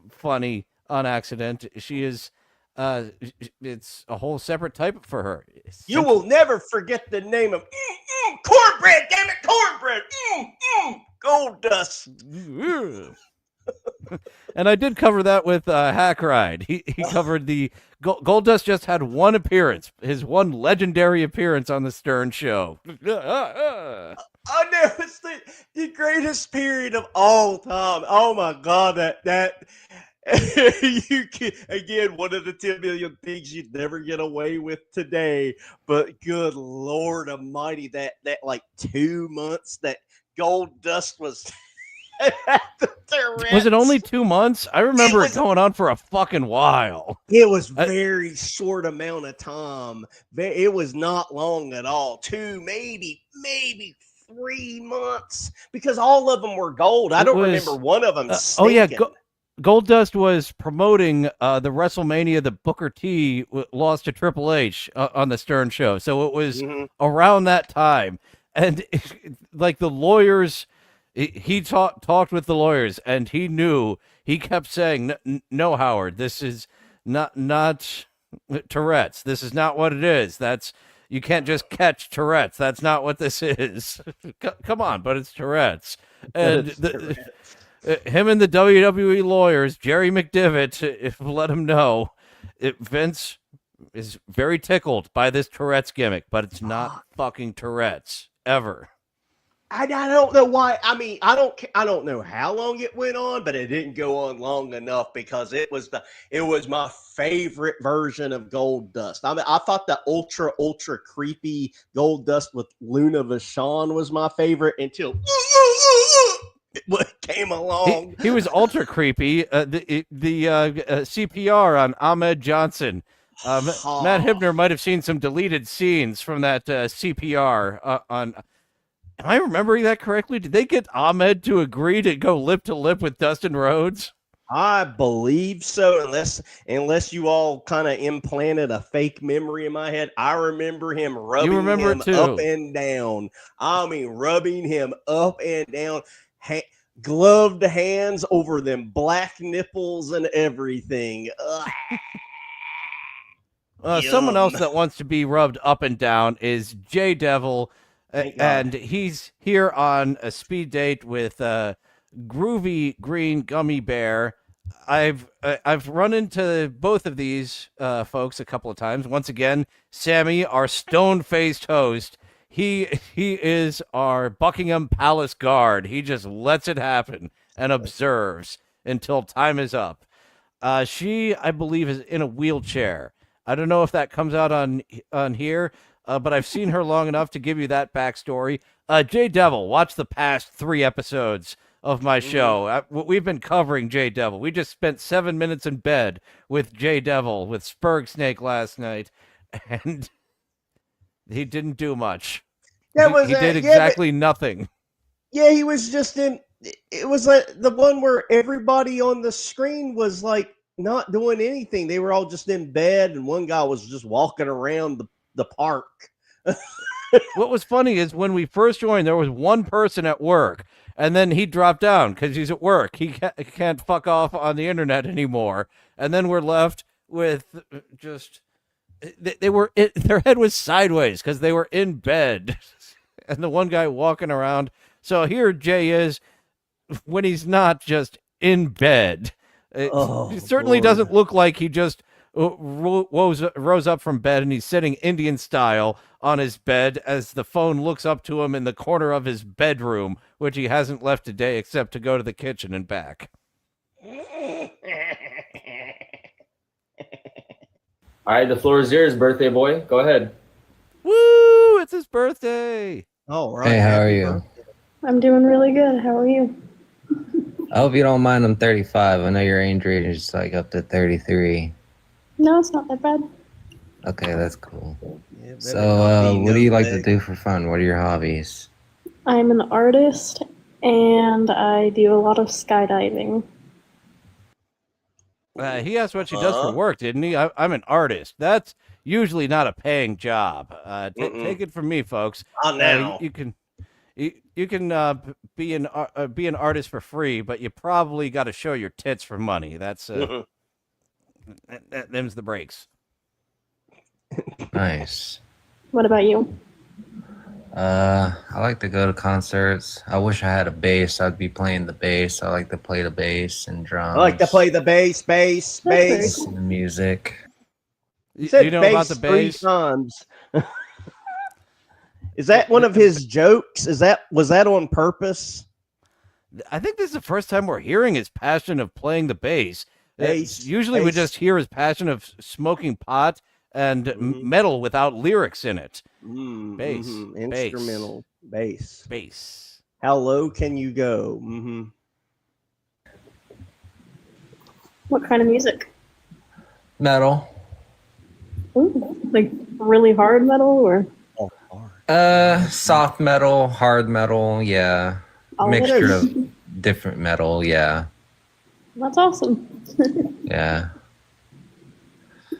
funny on accident. She is. It's a whole separate type for her. You will never forget the name of cornbread. Damn it, cornbread. Gold dust. And I did cover that with Hack Ride. He covered the Goldust. Just had one appearance, his one legendary appearance on the Stern Show. I know it's the greatest period of all time. Oh my God, that you can, again, one of the 10 million things you'd never get away with today. But good Lord Almighty, that like 2 months that Gold Dust was. Was it only 2 months? I remember it going on for a fucking while. It was very short amount of time. It was not long at all. 2, maybe 3 months, because all of them were gold. I don't remember one of them. Oh yeah, Goldust was promoting the WrestleMania that Booker T lost to Triple H on the Stern Show. So it was around that time, and like the lawyers. He talked with the lawyers, and he knew. He kept saying, "No, Howard, this is not Tourette's. This is not what it is. You can't just catch Tourette's. That's not what this is. Come on, but it's Tourette's." And him and the WWE lawyers, Jerry McDivitt, let him know. Vince is very tickled by this Tourette's gimmick, but it's not fucking Tourette's ever. I don't know why. I mean, I don't know how long it went on, but it didn't go on long enough, because it was my favorite version of Gold Dust. I mean, I thought the ultra creepy Gold Dust with Luna Vachon was my favorite until what came along. He was ultra creepy. The CPR on Ahmed Johnson. Matt Hibner might have seen some deleted scenes from that CPR on. Am I remembering that correctly? Did they get Ahmed to agree to go lip to lip with Dustin Rhodes? I believe so, unless you all kind of implanted a fake memory in my head. I remember him rubbing him up and down. I mean, rubbing him up and down, gloved hands over them black nipples and everything. Someone else that wants to be rubbed up and down is Jay Devil. And he's here on a speed date with Groovy Green Gummy Bear. I've run into both of these folks a couple of times. Once again, Sammy, our stone-faced host, he is our Buckingham Palace guard. He just lets it happen and observes until time is up. She, I believe, is in a wheelchair. I don't know if that comes out on here. But I've seen her long enough to give you that backstory. Jay Devil, watch the past 3 episodes of my show. We've been covering Jay Devil. We just spent 7 minutes in bed with Jay Devil, with Spurg Snake last night, and he didn't do much. He did exactly nothing. Yeah, he was just in. It was like the one where everybody on the screen was like not doing anything. They were all just in bed, and one guy was just walking around the park. What was funny is when we first joined, there was one person at work, and then he dropped down because he's at work. He can't fuck off on the internet anymore. And then we're left with just their head was sideways because they were in bed, and the one guy walking around. So here Jay is when he's not just in bed. It certainly doesn't look like he just rose up from bed and he's sitting Indian style on his bed as the phone looks up to him in the corner of his bedroom, which he hasn't left today except to go to the kitchen and back. All right, the floor is yours, birthday boy. Go ahead. Woo! It's his birthday. All right. Hey, how are happy you? birthday. I'm doing really good. How are you? I hope you don't mind I'm 35. I know your age range is like up to 33. No, it's not that bad. Okay, that's cool. Yeah, better So, not be what do no you like to leg. do for fun? What are your hobbies? I'm an artist and I do a lot of skydiving. He asked what she does for work, didn't he? I'm an artist. That's usually not a paying job. Take it from me, folks. Not now. You can be an artist for free, but you probably got to show your tits for money. That's them's the breaks. Nice. What about you? I like to go to concerts. I wish I had a bass. I'd be playing the bass. I like to play the bass and drums. I like to play the bass. That's very Listen to music. You said You know bass about the 3 bass? times. Is that one of his jokes? Was that on purpose? I think this is the first time we're hearing his passion of playing the bass. Usually we bass. just hear his passion of smoking pot and metal without lyrics in it. Bass. Instrumental bass. Bass. How low can you go? What kind of music? Metal. Ooh, like really hard metal or? Soft metal, hard metal, yeah. All Mixture of it? of different metal, yeah. That's awesome. Yeah.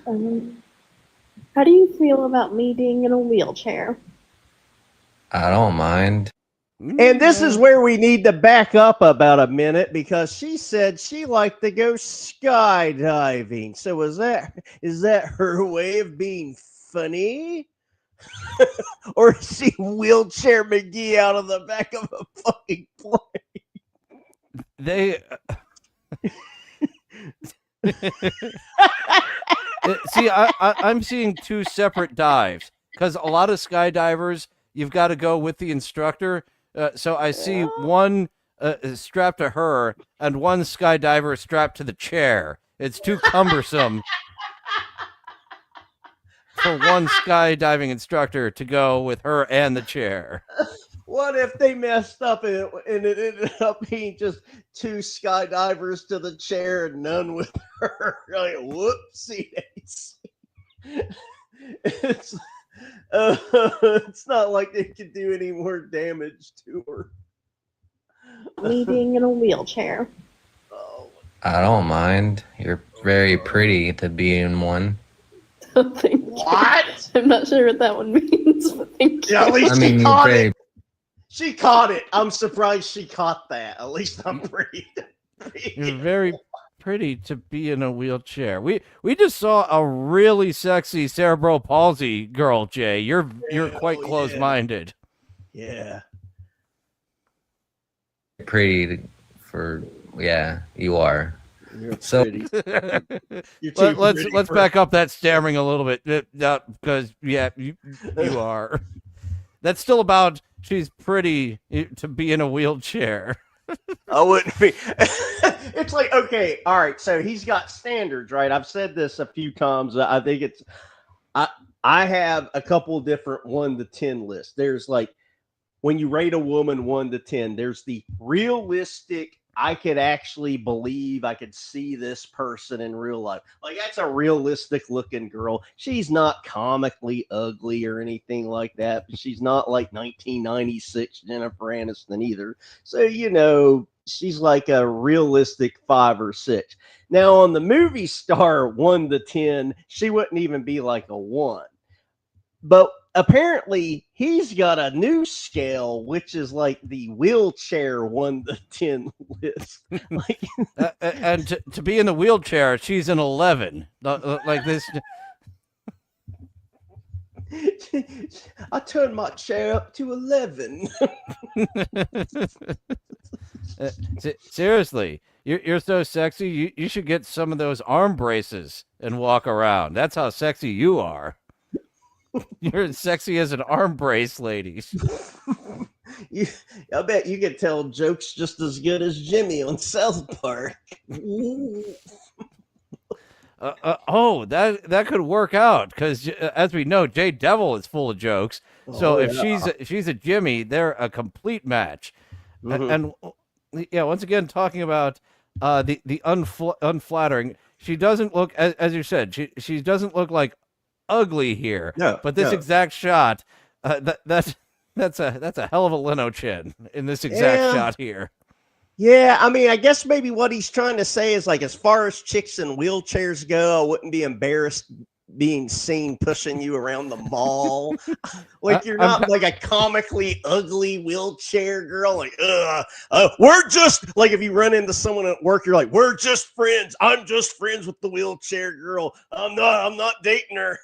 How do you feel about me being in a wheelchair? I don't mind. And this is where we need to back up about a minute because she said she liked to go skydiving. So is that her way of being funny? Or is she wheelchair McGee out of the back of a fucking plane? They see, I'm seeing two separate dives because a lot of skydivers, you've got to go with the instructor. So I see one strapped to her and one skydiver strapped to the chair. It's too cumbersome for one skydiving instructor to go with her and the chair. What if they messed up and it ended up being just 2 skydivers to the chair and none with her? Like, whoopsie daisy. It's not like they could do any more damage to her. Me being in a wheelchair. I don't mind. You're very pretty to be in one. Thank you. What? I'm not sure what that one means, but thank you. Yeah, at least I mean, she you're caught very. it. She caught it. I'm surprised she caught that. At least I'm pretty. You're very pretty to be in a wheelchair. We just saw a really sexy cerebral palsy girl, Jay. You're quite close-minded. Yeah. Pretty for yeah, you are. You're So- pretty. You're too Let's pretty for- back up that stammering a little bit, because yeah, you are. That's still about she's pretty to be in a wheelchair. I wouldn't be. It's like, okay, all right. So he's got standards, right? I've said this a few times. I think it's. I have a couple different 1 to 10 lists. There's like when you rate a woman 1 to 10. There's the realistic. I could actually believe I could see this person in real life. Like that's a realistic looking girl. She's not comically ugly or anything like that. But she's not like 1996 Jennifer Aniston either. So, she's like a realistic 5 or 6. Now on the movie star 1 to 10, she wouldn't even be like a 1. But apparently he's got a new scale, which is like the wheelchair 1 to 10 list. Like, and to be in the wheelchair, she's an 11. Like this. I turned my chair up to 11. Seriously, you're so sexy. You should get some of those arm braces and walk around. That's how sexy you are. You're as sexy as an arm brace, ladies. I bet you could tell jokes just as good as Jimmy on South Park. That could work out because, as we know, Jay Devil is full of jokes. So if she's a Jimmy, they're a complete match. And yeah, once again, talking about the unflattering. She doesn't look, as you said, she doesn't look like ugly here. No, but this no. exact shot, that's a hell of a lino chin in this exact shot here. Yeah, I mean, I guess maybe what he's trying to say is like, as far as chicks in wheelchairs go, I wouldn't be embarrassed being seen pushing you around the mall. Like you're not like a comically ugly wheelchair girl. Like, we're just like, if you run into someone at work, you're like, we're just friends. I'm just friends with the wheelchair girl. I'm not dating her.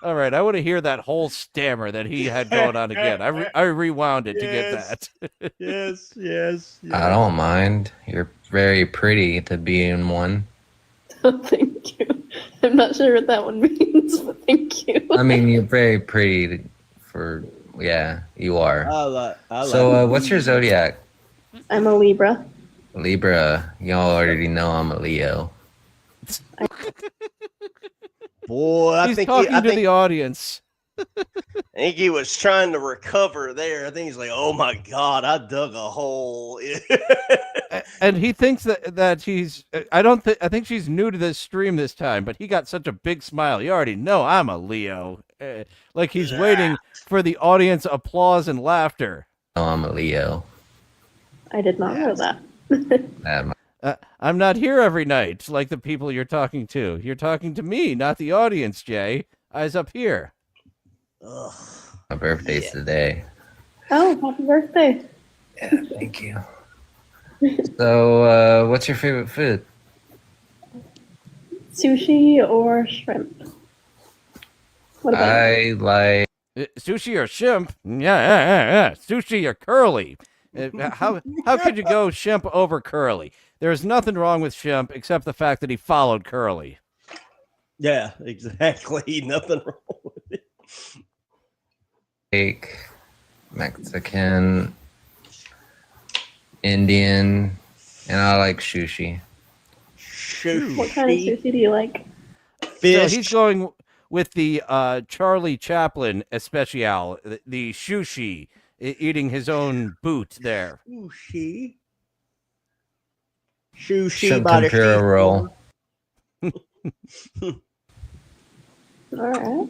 All right, I want to hear that whole stammer that he had going on again. I rewound it to get that. Yes. I don't mind. You're very pretty to be in one. Oh, thank you. I'm not sure what that one means, but thank you. I mean, you're very pretty yeah, you are. What's your zodiac? I'm a Libra. Libra. Y'all already know I'm a Leo. Boy, He's talking to the audience. I think he was trying to recover there. I think he's like, "Oh my God, I dug a hole." And he thinks that he's. I think she's new to this stream this time, but he got such a big smile. You already know I'm a Leo. Like he's waiting for the audience applause and laughter. Oh, I'm a Leo. I did not know that. I'm not here every night like the people you're talking to. You're talking to me, not the audience, Jay. Eyes up here. Ugh. My birthday's today. Oh, happy birthday. Yeah, thank you. So, what's your favorite food? Sushi or shrimp? What about I like sushi or shrimp. Yeah. Sushi or curly. How could you go shrimp over curly? There's nothing wrong with shrimp except the fact that he followed curly. Yeah, exactly. Nothing wrong with it. steak, Mexican, Indian, and I like sushi. What kind of sushi do you like? So he's going with the Charlie Chaplin especial, the sushi, eating his own boot there. Sushi. Shrimp tempura roll. All right.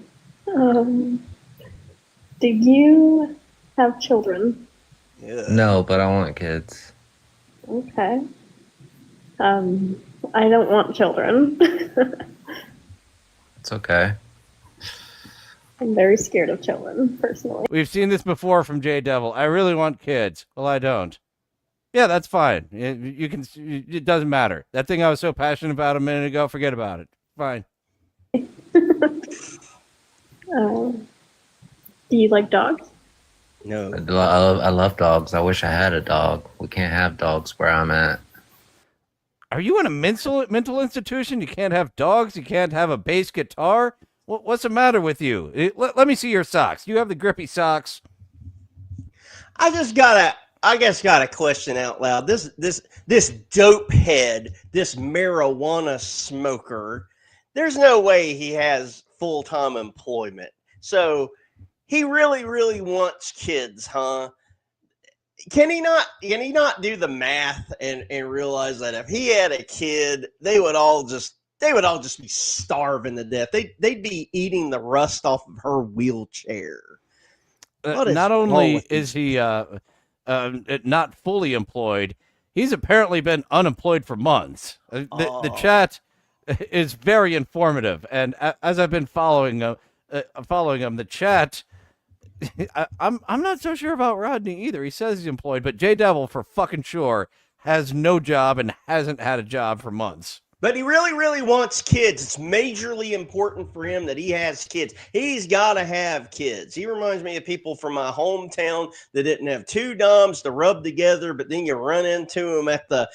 Do you have children? No, but I want kids. Okay. I don't want children. It's okay. I'm very scared of children, personally. We've seen this before from Jay Devil. I really want kids. Well, I don't. Yeah, that's fine. You can. It doesn't matter. That thing I was so passionate about a minute ago, forget about it. Fine. Do you like dogs? No. I love dogs. I wish I had a dog. We can't have dogs where I'm at. Are you in a mental institution? You can't have dogs? You can't have a bass guitar? What's the matter with you? Let me see your socks. You have the grippy socks. I guess got a question out loud. This dope head, this marijuana smoker, there's no way he has full-time employment. So he really, really wants kids, huh? Can he not do the math and realize that if he had a kid, they would all just be starving to death. They'd be eating the rust off of her wheelchair. Not only is he not fully employed, he's apparently been unemployed for months. The chat is very informative, and as I've been following him, the chat. I'm not so sure about Rodney either. He says he's employed, but Jay Devil for fucking sure has no job and hasn't had a job for months. But he really, really wants kids. It's majorly important for him that he has kids. He's got to have kids. He reminds me of people from my hometown that didn't have two doms to rub together, but then you run into them at the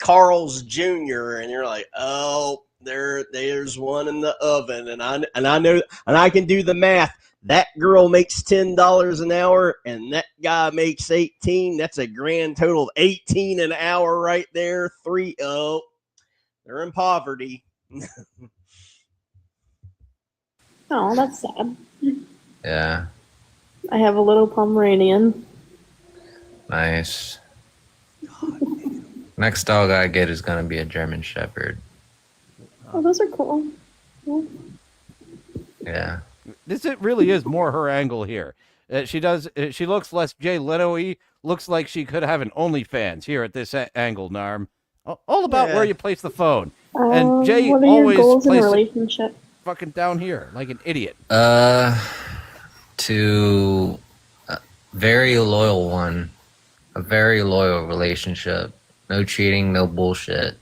Carl's Jr. and you're like, oh, there's one in the oven, and I know, and I can do the math. That girl makes $10 an hour, and that guy makes $18. That's a grand total of $18 an hour right there. They're in poverty. Oh, that's sad. Yeah, I have a little Pomeranian. nice. Next dog I get is gonna be a German Shepherd. Oh, those are cool. Yeah. Yeah. It really is more her angle here. She looks less Jay Leno-y. Looks like she could have an OnlyFans here at this angle, Narm. All about where you place the phone. And Jay what are your always goals in a places it relationship? fucking down here like an idiot. To a very loyal one, a very loyal relationship. No cheating, no bullshit.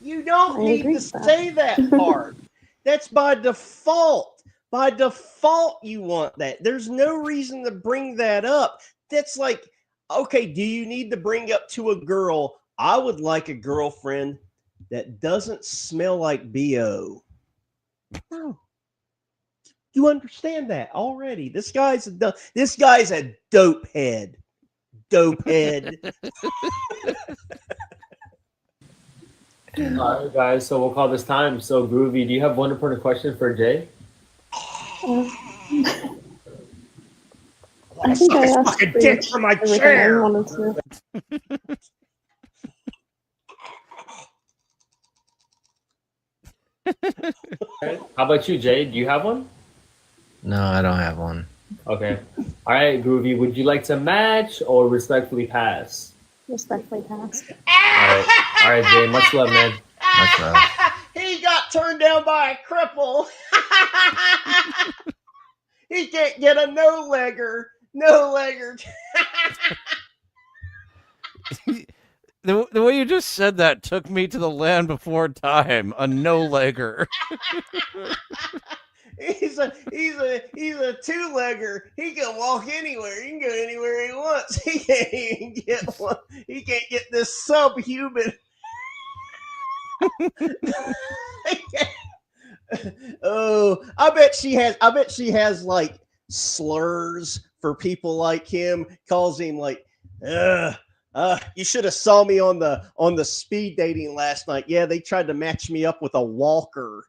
You don't I need agree to with that. say that part. That's by default. By default, you want that. There's no reason to bring that up. That's like, okay, do you need to bring up to a girl, I would like a girlfriend that doesn't smell like BO. No. You understand that already. This guy's a dope head. Dope head. All right, guys. So we'll call this time. So Groovy, do you have one important question for Jay? I think I asked fucking pretty dick much from my everything chair. I wanted to. Okay. How about you, Jay? Do you have one? No, I don't have one. Okay. All right, Groovy. Would you like to match or respectfully pass? Respectfully pass. All right, Jay. Much love, man. Much love. He got turned down by a cripple. He can't get a no-legger. No-legger. The way you just said that took me to the land before time. A no-legger. He's a two-legger. He can walk anywhere. He can go anywhere he wants. He can't even get one. He can't get this subhuman. Oh, I bet she has like slurs for people like him. Calls him like, you should have saw me on the speed dating last night. Yeah, they tried to match me up with a walker.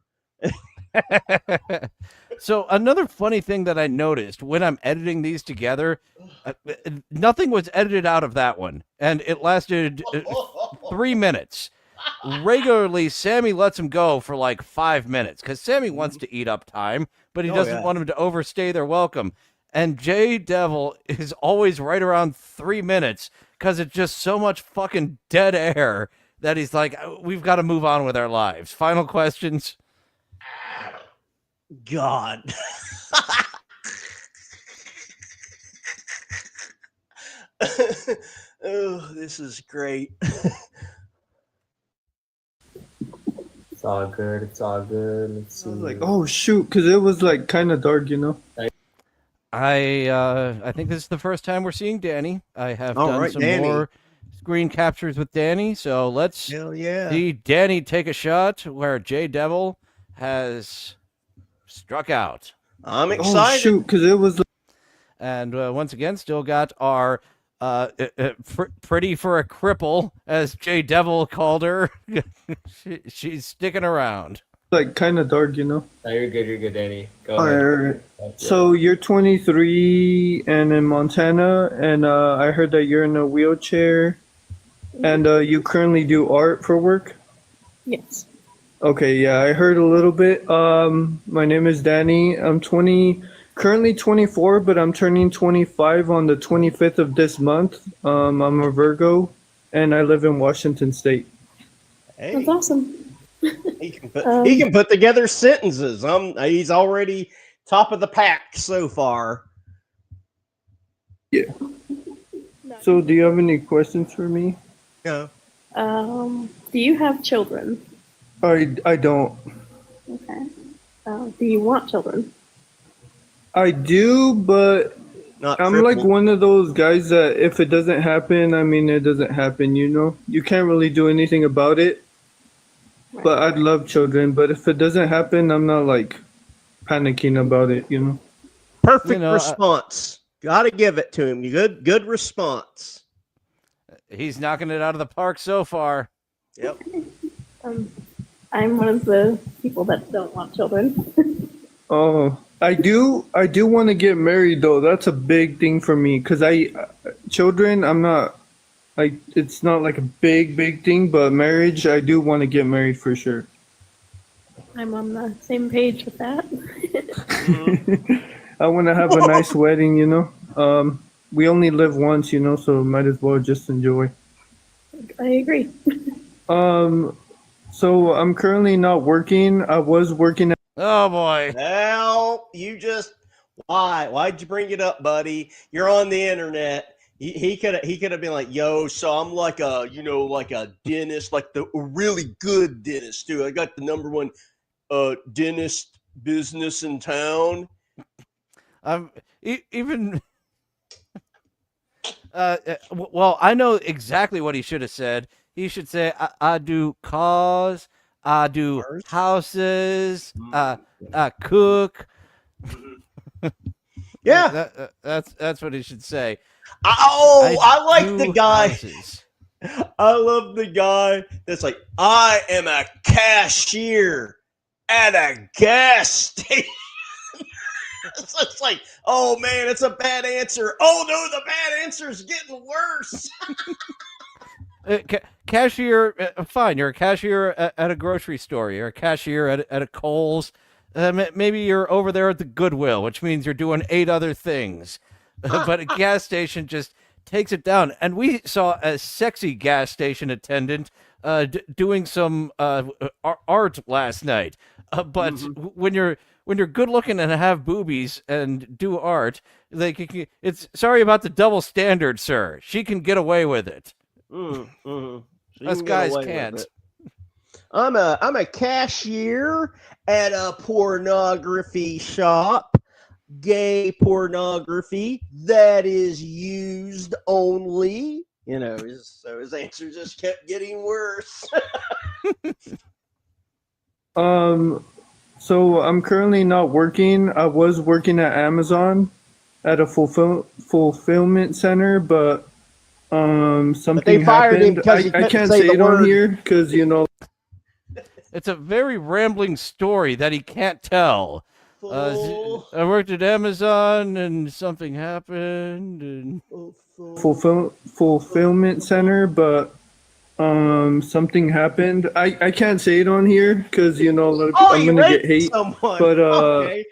So another funny thing that I noticed when I'm editing these together, nothing was edited out of that one, and it lasted 3 minutes. Regularly, Sammy lets him go for like 5 minutes because Sammy wants to eat up time, but he doesn't want him to overstay their welcome. And Jay Devil is always right around 3 minutes because it's just so much fucking dead air that he's like, we've got to move on with our lives. Final questions. God. Oh, this is great. It's all good. It's all good. Let's see. I was like, oh shoot, because it was like kind of dark, you know. I think this is the first time we're seeing Danny. I have All done right, some Danny. more screen captures with Danny, so let's Hell yeah. see Danny take a shot where Jay Devil has struck out. I'm Oh excited. shoot, because it was. And once again, still got our pretty for a cripple, as Jay Devil called her. She's sticking around. Like kind of dark, you know. No, you're good, Danny. Go All ahead. right. So you're 23 and in Montana, and I heard that you're in a wheelchair, and you currently do art for work. Yes. Okay, yeah, I heard a little bit. My name is Danny. I'm currently 24, but I'm turning 25 on the 25th of this month. I'm a Virgo, and I live in Washington State. Hey, That's awesome. he can put together sentences. He's already top of the pack so far. Yeah. So, do you have any questions for me? Yeah. Do you have children? I don't. Okay. Do you want children? I do, but Not I'm like crippled. one of those guys that if it doesn't happen, I mean, it doesn't happen, you know? You can't really do anything about it. But I'd love children, but if it doesn't happen, I'm not like panicking about it, you know? Perfect response. Gotta give it to him. Good response. He's knocking it out of the park so far. Yep. I'm one of the people that don't want children. Oh, I do want to get married though. That's a big thing for me because children, I'm not like, it's not like a big thing, but marriage, I do want to get married for sure. I'm on the same page with that. I want to have a nice wedding, you know. We only live once, you know, so might as well just enjoy. I agree. So I'm currently not working. I was working at Oh boy. Now you just why'd you bring it up, buddy? You're on the internet. He could have been like, yo, so I'm like a like a dentist, like a really good dentist too. I got the #1 dentist business in town. Even well, I know exactly what he should have said. He should say, I do cars, I do houses, I cook. Yeah, that's what he should say. I like the do guy. houses. I love the guy that's like, I am a cashier at a gas station. It's like, oh man, it's a bad answer. Oh no, the bad answer is getting worse. Cashier, fine. You're a cashier at a grocery store. You're a cashier at a Kohl's. Maybe you're over there at the Goodwill, which means you're doing 8 other things. But a gas station just takes it down. And we saw a sexy gas station attendant doing some art last night. But when you're good looking and have boobies and do art, it's sorry about the double standard, sir. She can get away with it. Us guys can't. I'm a cashier at a pornography shop. Gay pornography that is used only. You know, so his answer just kept getting worse. So I'm currently not working. I was working at Amazon at a fulfillment center, but something happened. I can't say it on here because you know. It's a very rambling story that he can't tell. I worked at Amazon and something happened. And Fulfillment center, but something happened. I can't say it on here because you know I'm gonna get hate. Someone. But Okay.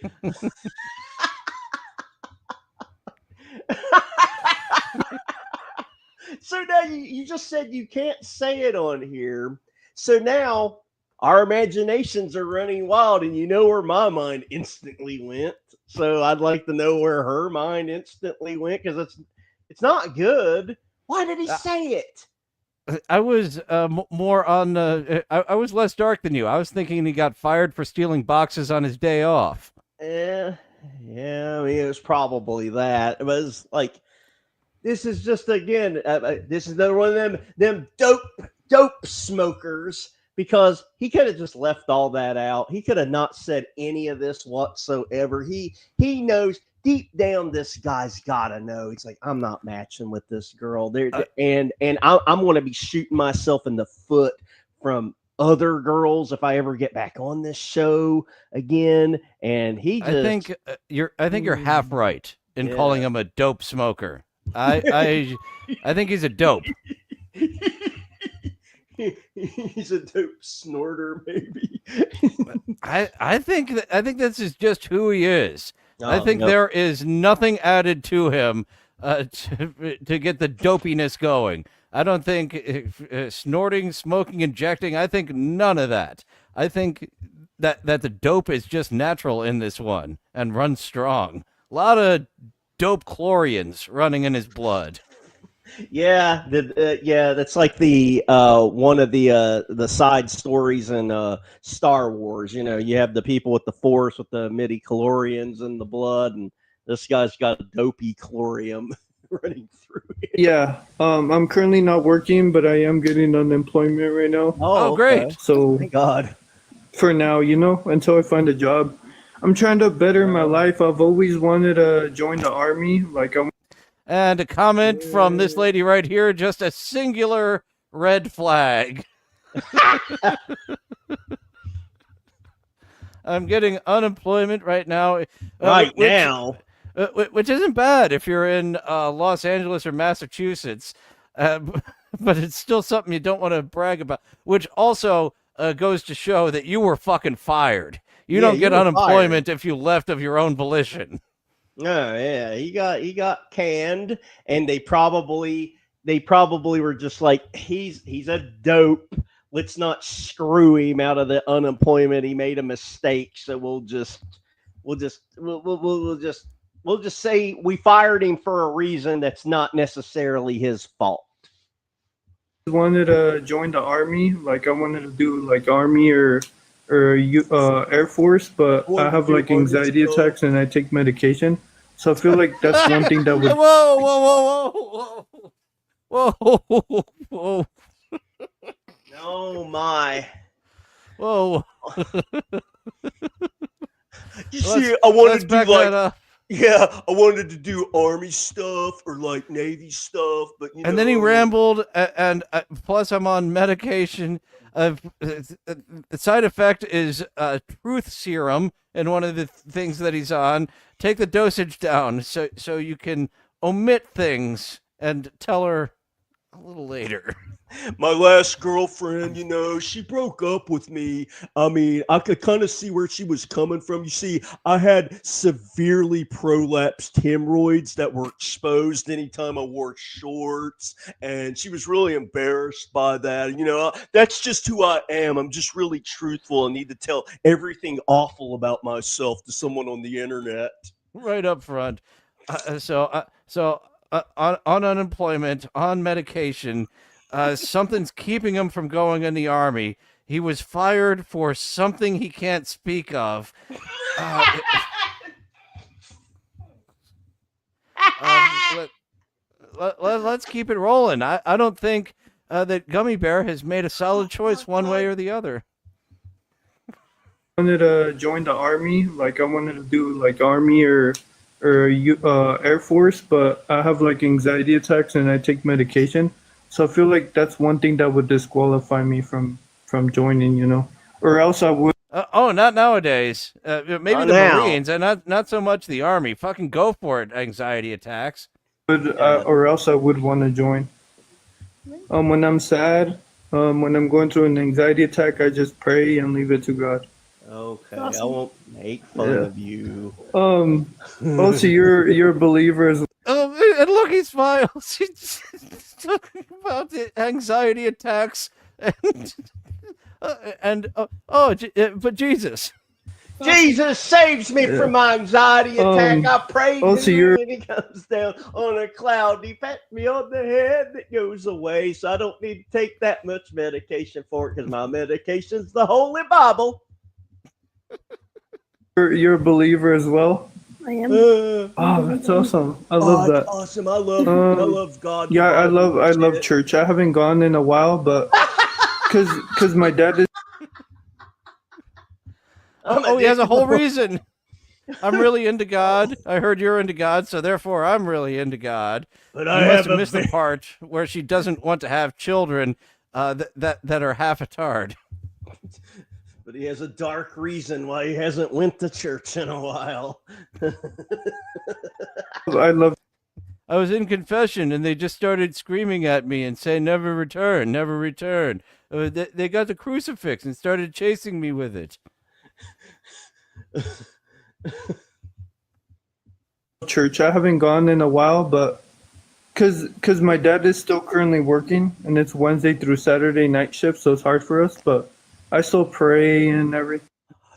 So now you just said you can't say it on here. So now our imaginations are running wild, and you know where my mind instantly went. So I'd like to know where her mind instantly went because it's not good. Why did he say it? I was more on. I was less dark than you. I was thinking he got fired for stealing boxes on his day off. Yeah. I mean, it was probably that. It was like, this is just again, this is another one of them dope smokers. Because he could have just left all that out. He could have not said any of this whatsoever. He knows deep down this guy's gotta know. He's like, I'm not matching with this girl. And I'm going to be shooting myself in the foot from other girls if I ever get back on this show again. And he just, I think you're half right in calling him a dope smoker. I think he's a dope. He's a dope snorter, maybe. I think this is just who he is. I think there is nothing added to him to get the dopiness going. I don't think snorting, smoking, injecting. I think none of that. I think that the dope is just natural in this one and runs strong. A lot of dope chlorians running in his blood. Yeah, that's like the one of the side stories in Star Wars. You know, you have the people with the Force with the midi-chlorians in the blood, and this guy's got a dopey chlorium running through it. Yeah, I'm currently not working, but I am getting unemployment right now. Oh, great! Okay. So, thank God. For now, you know, until I find a job, I'm trying to better my life. I've always wanted to join the army, like I'm. And a comment from this lady right here, just a singular red flag. I'm getting unemployment right now. Right which, now. Which isn't bad if you're in Los Angeles or Massachusetts, but it's still something you don't want to brag about. Which also goes to show that you were fucking fired. You don't get unemployment if you left of your own volition. Oh yeah, he got canned, and they probably were just like, he's a dope. Let's not screw him out of the unemployment. He made a mistake, so we'll just say we fired him for a reason that's not necessarily his fault. Wanted to join the army, like I wanted to do like army or Air Force, but I have like anxiety attacks and I take medication. So I feel like that's one thing that would. Whoa! Oh my! Whoa! You see, I wanted to do like. Yeah, I wanted to do army stuff or like Navy stuff, but and then he rambled, and plus I'm on medication. The side effect is truth serum, and one of the things that he's on. Take the dosage down so you can omit things and tell her a little later. My last girlfriend, she broke up with me. I mean, I could kind of see where she was coming from. You see, I had severely prolapsed hemorrhoids that were exposed anytime I wore shorts, and she was really embarrassed by that. That's just who I am. I'm just really truthful. I need to tell everything awful about myself to someone on the internet. Right up front. So on unemployment, on medication. Something's keeping him from going in the army. He was fired for something he can't speak of. Let's keep it rolling. I don't think that Gummy Bear has made a solid choice one way or the other. I wanted to join the army, like I wanted to do like army or Air Force, but I have like anxiety attacks and I take medication. So I feel like that's one thing that would disqualify me from joining, or else I would. Not nowadays. Maybe not the now. Marines, and not so much the Army. Fucking go for it, anxiety attacks. Or else I would want to join. When I'm sad, when I'm going through an anxiety attack, I just pray and leave it to God. Okay, awesome. I won't make fun of you. Also, you're a believer as. Oh, and look, he smiles. He's talking about the anxiety attacks but Jesus. Jesus saves me from my anxiety attack. I pray to him when he comes down on a cloud. He pats me on the head that goes away, so I don't need to take that much medication for it because my medication's the Holy Bible. You're a believer as well? I am. Oh, that's awesome! I love that. Awesome! I love God. Yeah, I love church. I haven't gone in a while, but because my dad is. He has a whole reason. I'm really into God. I heard you're into God, so therefore I'm really into God. But I must have missed the part where she doesn't want to have children that are half a tard. But he has a dark reason why he hasn't went to church in a while. I was in confession, and they just started screaming at me and saying, "Never return, never return." They got the crucifix and started chasing me with it. Church, I haven't gone in a while, but because my dad is still currently working, and it's Wednesday through Saturday night shift, so it's hard for us, but I still pray and everything.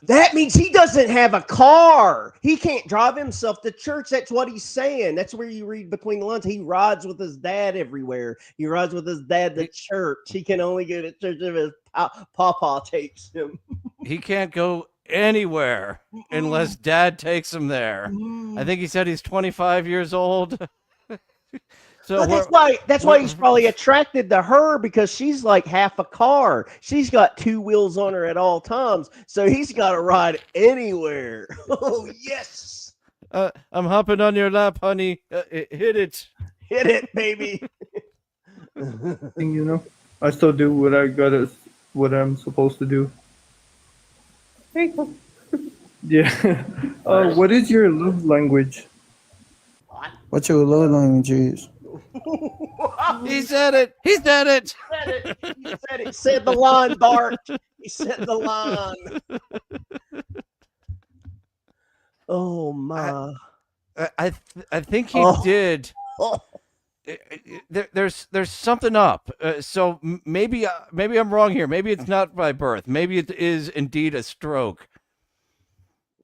That means he doesn't have a car. He can't drive himself to church. That's what he's saying. That's where you read between the lines. He rides with his dad everywhere. He rides with his dad to church. He can only go to church if his papa takes him. He can't go anywhere unless dad takes him there. I think he said he's 25 years old. So that's why he's probably attracted to her, because she's like half a car. She's got two wheels on her at all times, so he's got to ride anywhere. Oh yes! I'm hopping on your lap, honey. Hit it, baby. I still do what I'm supposed to do. Very cool. Yeah. What is your love language? What's your love language? He said it. He said it. Said it. He said it. Said the line, Bart. He said the line. Oh my! I think he Oh. did. There's something up. So maybe I'm wrong here. Maybe it's not by birth. Maybe it is indeed a stroke.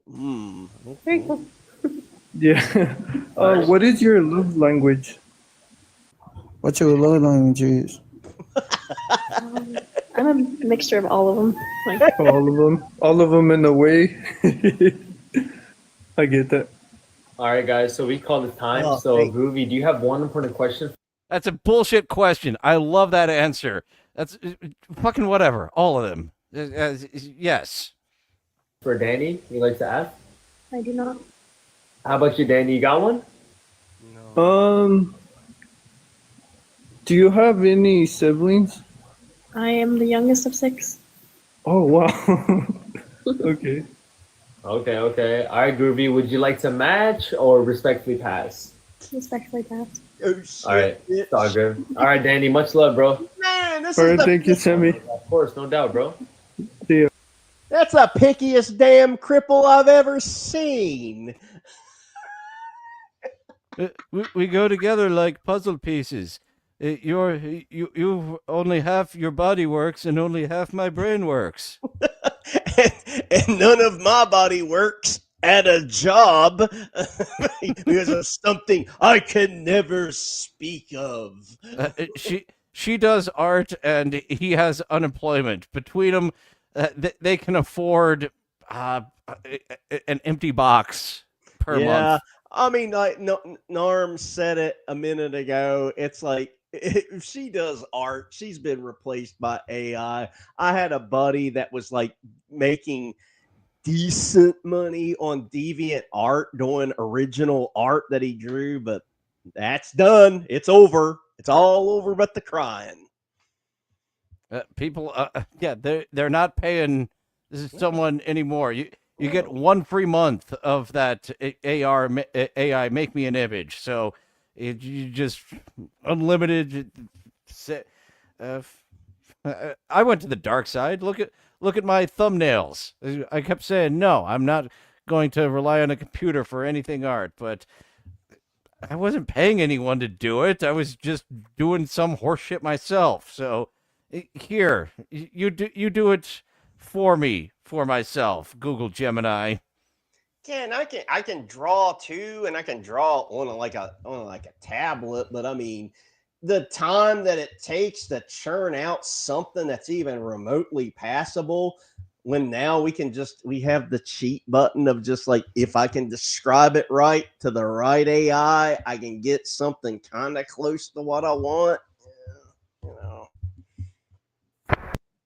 Very cool. Yeah. What is your love language? What's your love language? I'm a mixture of all of them. Like All of them in a way. I get that. All right, guys. So we call it time. Oh, so, thank- Groovy, do you have one important question? That's a bullshit question. I love that answer. That's fucking whatever. All of them. Yes. For Danny, you'd like to ask? I do not. How about you, Danny? You got one? Do you have any siblings? I am the youngest of 6. Oh wow. Okay. Okay. All right, Groovy, would you like to match or respectfully pass? Respectfully passed. Oh, shit. All right, it's all good. All right, Danny, much love, bro. Man, this All is right, the thank you, Sammy. Of course, no doubt, bro. See ya. That's the pickiest damn cripple I've ever seen. We go together like puzzle pieces. You only half your body works and only half my brain works. and none of my body works at a job because of something I can never speak of. She does art and he has unemployment. Between them, they can afford an empty box per month. I mean, like Norm said it a minute ago. It's like if she does art, she's been replaced by AI. I had a buddy that was like making decent money on Deviant Art doing original art that he drew, but that's done. It's over. It's all over but the crying. People, yeah, they're not paying someone anymore. You get 1 free month of that AI make me an image. So you just unlimited. I went to the dark side. Look at my thumbnails. I kept saying no. I'm not going to rely on a computer for anything art, but I wasn't paying anyone to do it. I was just doing some horseshit myself. So here, you do it for me, for myself. Google Gemini. I can draw too, and I can draw on a tablet, but I mean the time that it takes to churn out something that's even remotely passable, when now we have the cheat button of just like, if I can describe it right to the right AI, I can get something kind of close to what I want. Yeah, you know.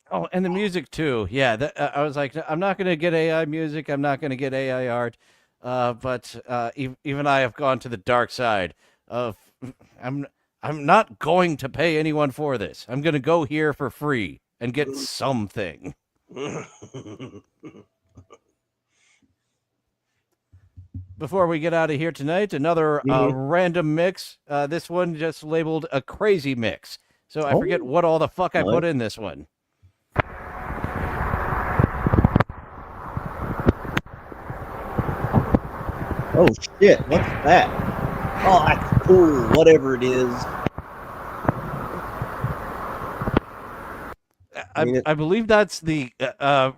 Oh, and the music too. Yeah, I was like, I'm not going to get AI music. I'm not going to get AI art. But even I have gone to the dark side of I'm not going to pay anyone for this. I'm going to go here for free and get something. Before we get out of here tonight, another random mix. This one just labeled a crazy mix. So I forget what all the fuck I put in this one. Oh shit, what's that? Oh, that's cool, whatever it is. I believe that's the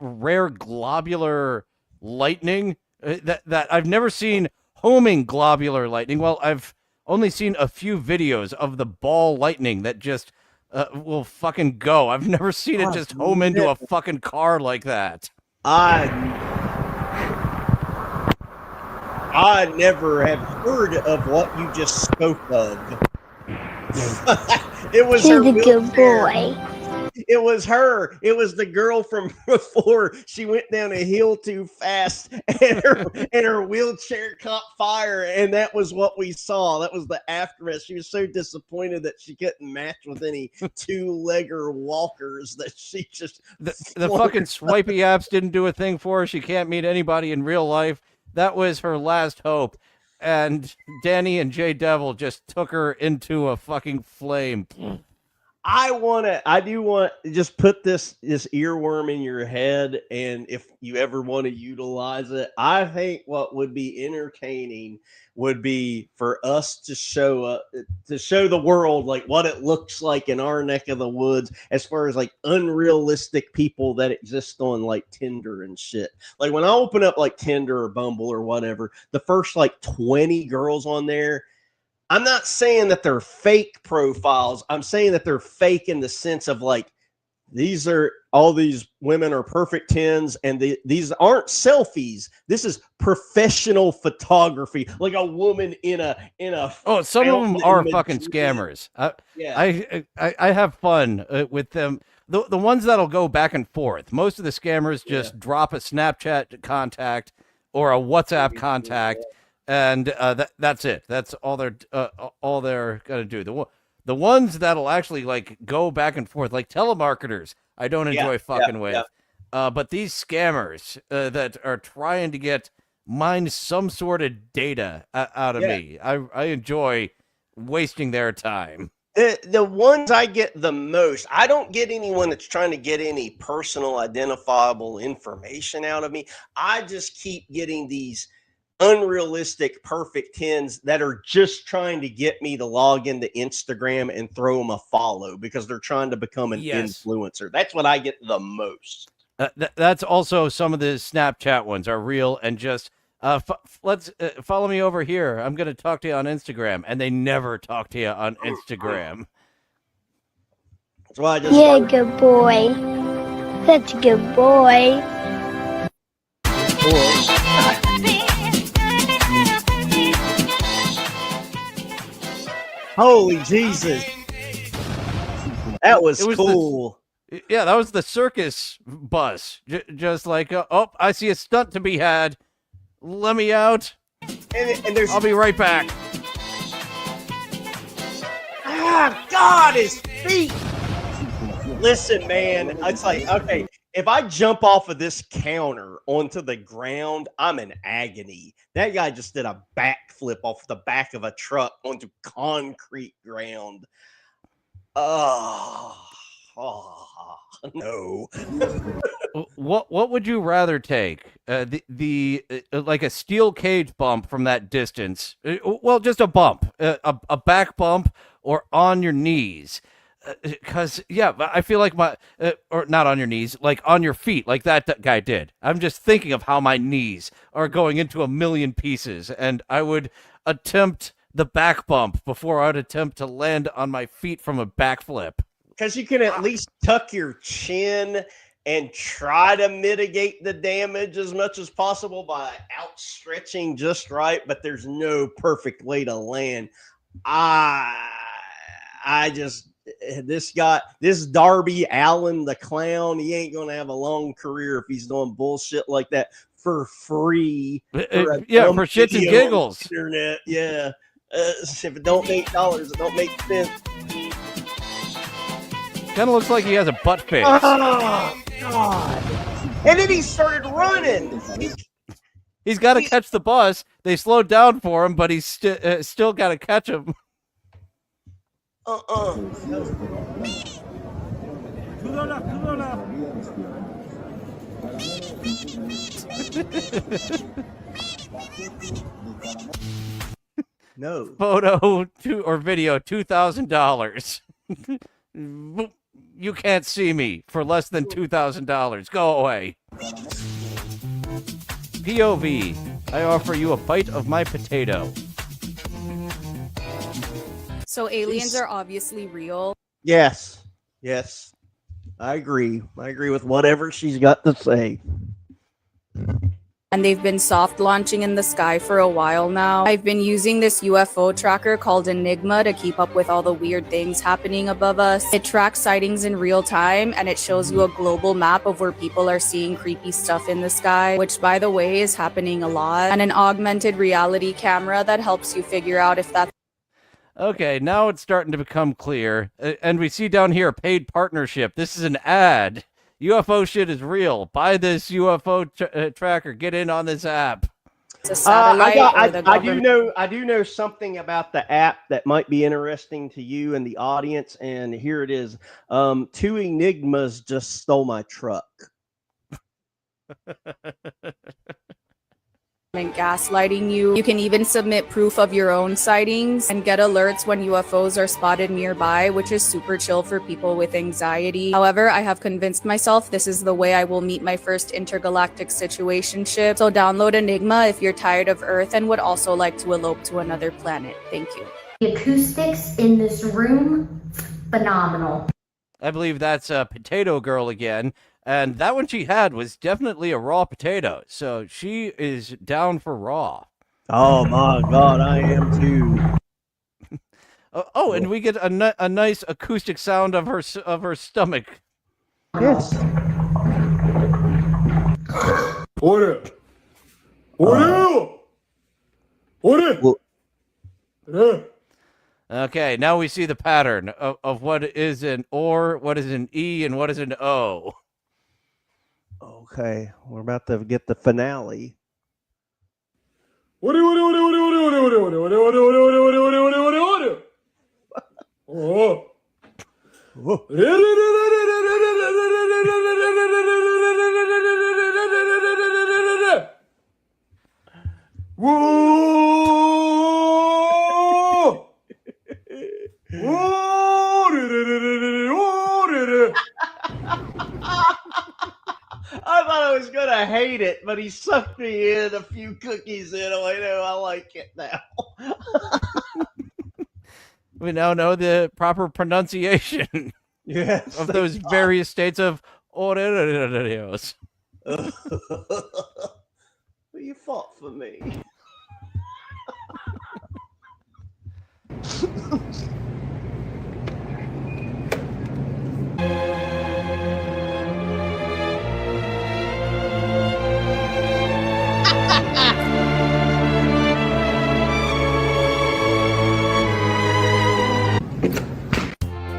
rare globular lightning that I've never seen homing globular lightning. Well, I've only seen a few videos of the ball lightning that just will fucking go. I've never seen it just home into a fucking car like that. I never have heard of what you just spoke of. It was He's her a good wheelchair. boy. It was her. It was the girl from before. She went down a hill too fast, and her wheelchair caught fire, and that was what we saw. That was the aftermath. She was so disappointed that she couldn't match with any two-legger walkers that she just the fucking swipey apps didn't do a thing for her. She can't meet anybody in real life. That was her last hope. And Danny and Jay Devil just took her into a fucking flame. I do want to just put this earworm in your head, and if you ever want to utilize it, I think what would be entertaining would be for us to show the world like what it looks like in our neck of the woods, as far as like unrealistic people that exist on like Tinder and shit. Like when I open up like Tinder or Bumble or whatever, the first like 20 girls on there, I'm not saying that they're fake profiles. I'm saying that they're fake in the sense of like, all these women are perfect 10s, and these aren't selfies. This is professional photography, like a woman in a. Oh, some of them are fucking scammers. I have fun with them. The ones that'll go back and forth. Most of the scammers just drop a Snapchat contact or a WhatsApp contact. And that's it. That's all they're gonna do. The ones that'll actually like go back and forth, like telemarketers, I don't enjoy fucking with. But these scammers that are trying to mine some sort of data out of me, I enjoy wasting their time. The ones I get the most, I don't get anyone that's trying to get any personal identifiable information out of me. I just keep getting these unrealistic perfect 10s that are just trying to get me to log into Instagram and throw them a follow because they're trying to become an influencer. That's what I get the most. That's also some of the Snapchat ones are real and just let's follow me over here. I'm going to talk to you on Instagram, and they never talk to you on Instagram. That's why I just good boy. Such a good boy. Holy Jesus. That was cool. That was the circus bus. Just like, oh, I see a stunt to be had. Let me out. And I'll be right back. God, his feet. Listen, man, it's like, okay, if I jump off of this counter onto the ground, I'm in agony. That guy just did a backflip off the back of a truck onto concrete ground. Oh no. What would you rather take? The like a steel cage bump from that distance? Well, just a bump, a back bump, or on your knees? Because I feel like or not on your knees, like on your feet, like that guy did. I'm just thinking of how my knees are going into a million pieces, and I would attempt the back bump before I'd attempt to land on my feet from a backflip. Because you can at least tuck your chin and try to mitigate the damage as much as possible by outstretching just right, but there's no perfect way to land. This Darby Allen, the clown, he ain't gonna have a long career if he's doing bullshit like that for free. For shits and giggles. Internet, if it don't make dollars, it don't make sense. Kind of looks like he has a butt face. Oh God! And then he started running. He's got to catch the bus. They slowed down for him, but he's still got to catch him. No. Photo or video, $2,000. You can't see me for less than $2,000. Go away. POV. I offer you a bite of my potato. So aliens are obviously real. Yes. I agree. I agree with whatever she's got to say. and they've been soft launching in the sky for a while now. I've been using this UFO tracker called Enigma to keep up with all the weird things happening above us. It tracks sightings in real time, and it shows you a global map of where people are seeing creepy stuff in the sky, which by the way is happening a lot, and an augmented reality camera that helps you figure out if that's Okay, now it's starting to become clear. And we see down here, paid partnership. This is an ad. UFO shit is real. Buy this UFO tracker. Get in on this app. a satellite or the I government. do know something about the app that might be interesting to you and the audience, and here it is. 2 Enigmas just stole my truck. Gaslighting you. You can even submit proof of your own sightings and get alerts when UFOs are spotted nearby, which is super chill for people with anxiety. However, I have convinced myself this is the way I will meet my first intergalactic situationship. So download Enigma if you're tired of Earth and would also like to elope to another planet. Thank you. The acoustics in this room, phenomenal. I believe that's Potato Girl again. And that one she had was definitely a raw potato. So she is down for raw. Oh my God, I am too. Oh, and we get a nice acoustic sound of her stomach. Yes. Order. Order. Okay, now we see the pattern of what is an or, what is an E, and what is an O. Okay, we're about to get the finale. I thought I was gonna hate it, but he sucked me in a few cookies in. I know I like it now. We now know the proper pronunciation Yes, of those various states of orderos. You fought for me.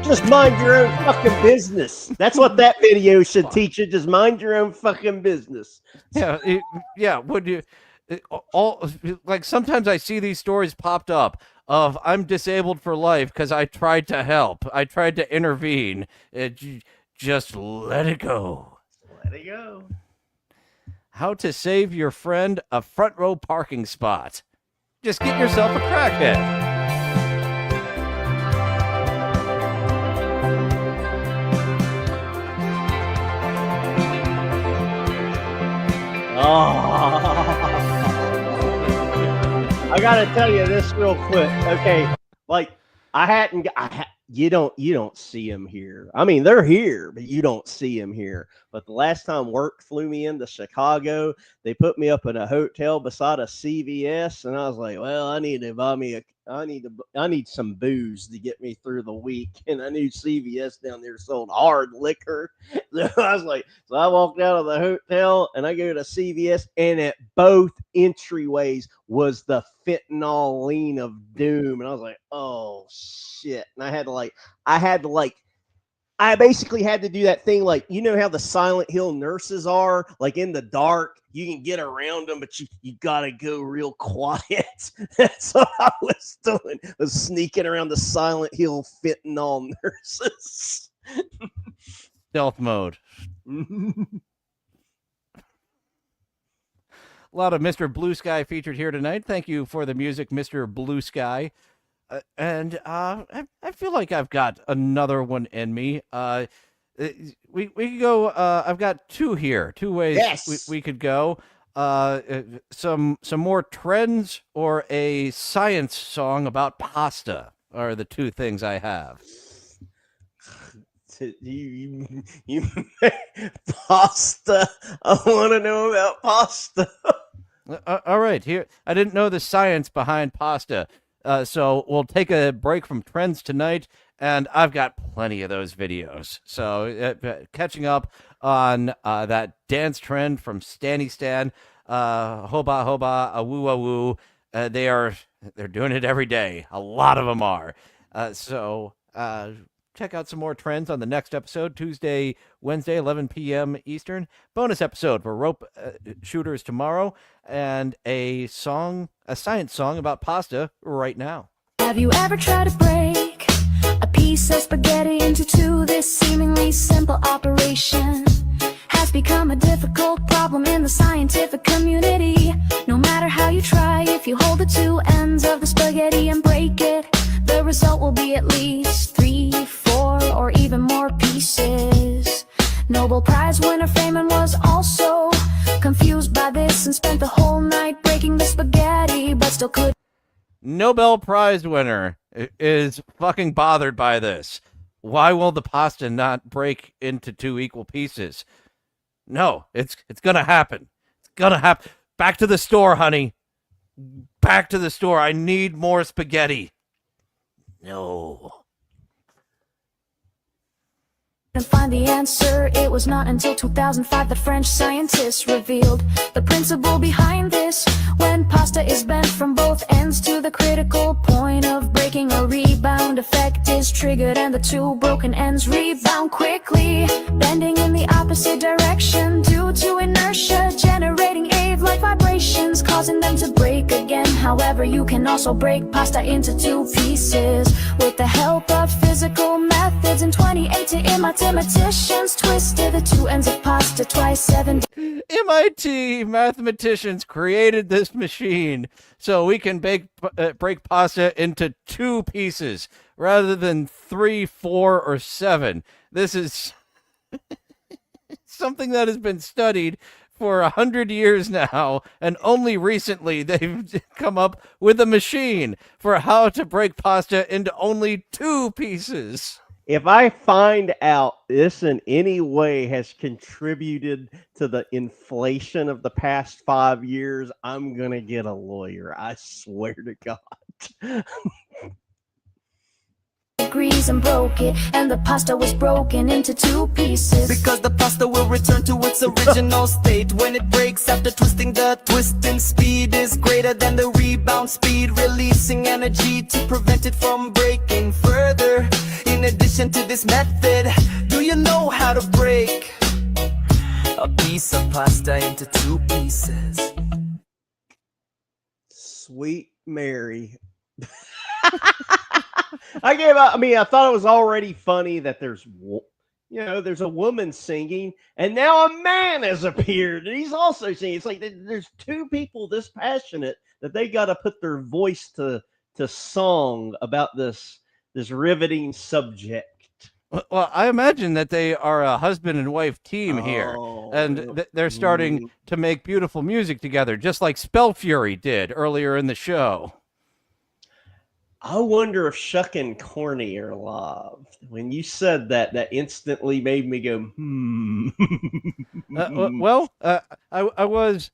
Just mind your own fucking business. That's what that video should teach you. Just mind your own fucking business. Yeah. Would you? All like sometimes I see these stories popped up of I'm disabled for life because I tried to help. I tried to intervene. Just let it go. Let it go. How to save your friend a front row parking spot. Just get yourself a crackhead. I gotta tell you this real quick. Okay, like you don't see them here. I mean, they're here, but you don't see them here. But the last time work flew me into Chicago, they put me up in a hotel beside a CVS, and I was like, well, I need some booze to get me through the week. And I knew CVS down there sold hard liquor. So I was like, so I walked out of the hotel and I go to CVS, and at both entryways was the fentanyl lean of doom. And I was like, oh shit. And I basically had to do that thing, like, you know how the Silent Hill nurses are, like in the dark, you can get around them, but you gotta go real quiet. That's what I was doing, was sneaking around the Silent Hill fentanyl nurses. Stealth mode. A lot of Mr. Blue Sky featured here tonight. Thank you for the music, Mr. Blue Sky. I feel like I've got another one in me. We could go. I've got two here. Two ways we could go. Some more trends or a science song about pasta are the two things I have. You pasta. I want to know about pasta. All right, here. I didn't know the science behind pasta, so we'll take a break from trends tonight, and I've got plenty of those videos. So catching up on that dance trend from Stanny Stan, hoba hoba, a woo a woo. They're doing it every day. A lot of them are. So check out some more trends on the next episode, Tuesday, Wednesday, 11 p.m. Eastern. Bonus episode for rope shooters tomorrow, and a science song about pasta right now. Have you ever tried to break a piece of spaghetti into two? This seemingly simple operation has become a difficult problem in the scientific community. No matter how you try, if you hold the two ends of the spaghetti and break it, the result will be at least 3, 4, or even more pieces. Nobel Prize winner Feynman was also confused by this and spent the whole night breaking the spaghetti, but still could. Nobel Prize winner is fucking bothered by this. Why will the pasta not break into 2 equal pieces? No, it's gonna happen. It's gonna happen. Back to the store, honey. Back to the store. I need more spaghetti. No. And find the answer. It was not until 2005 that French scientists revealed the principle behind this. When pasta is bent from both ends to the critical point of breaking, a rebound effect is triggered and the 2 broken ends rebound quickly, bending in the opposite direction due to inertia, generating wave-like vibrations, causing them to break again. However, you can also break pasta into 2 pieces with the help of physical methods. In 2018, mathematicians twisted the 2 ends of pasta twice 7 days. MIT mathematicians created this machine so we can break pasta into 2 pieces rather than 3, 4, or 7. This is something that has been studied for 100 years now, and only recently they've come up with a machine for how to break pasta into only 2 pieces. If I find out this in any way has contributed to the inflation of the past 5 years, I'm going to get a lawyer. I swear to God. Degrees and broke it, and the pasta was broken into 2 pieces. Because the pasta will return to its original state when it breaks after twisting. The twisting speed is greater than the rebound speed, releasing energy to prevent it from breaking further. In addition to this method, do you know how to break a piece of pasta into 2 pieces? Sweet Mary. I thought it was already funny that there's a woman singing, and now a man has appeared, and he's also singing. It's like there's 2 people this passionate that they got to put their voice to song about this riveting subject. Well, I imagine that they are a husband and wife team here, and they're starting to make beautiful music together, just like Spell Fury did earlier in the show. I wonder if Shuck and Corny are live. When you said that, that instantly made me go, I was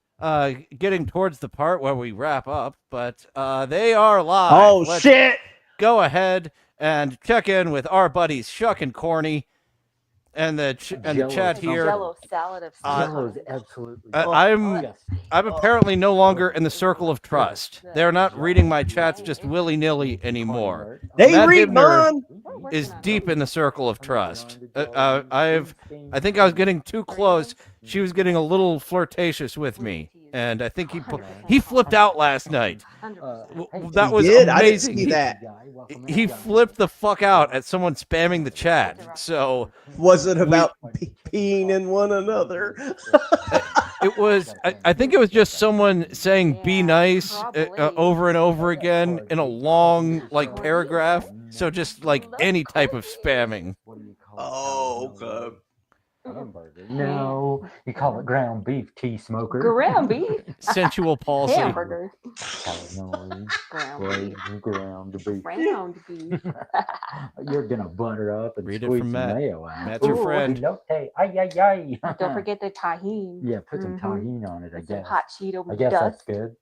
getting towards the part where we wrap up, but they are live. Oh, Let's shit! Go ahead and check in with our buddies Shuck and Corny and the chat here. Jello salad of Jello's absolutely. I'm apparently no longer in the circle of trust. They're not reading my chats just willy-nilly anymore. They Matt read Hibner mine. is deep in the circle of trust. I think I was getting too close. She was getting a little flirtatious with me, and I think he flipped out last night. That was amazing. I didn't see that. He flipped the fuck out at someone spamming the chat. So was it about peeing in one another? It was. I think it was just someone saying "be nice" over and over again in a long paragraph. So just like any type of spamming. Oh, okay. Hamburger. No, you call it ground beef, tea smoker. Ground beef? Sensual palsy. Hamburger. Illinois. Ground beef. Ground beef. Ground beef. You're gonna butter up and Read it squeeze from some Matt. mayo out. Matt's your Ooh. friend. Elote. Ay, ay, ay. Don't forget the tahini. Yeah, put some Mhm. tahini on it, I And some guess. hot Cheeto I guess that's dust. good.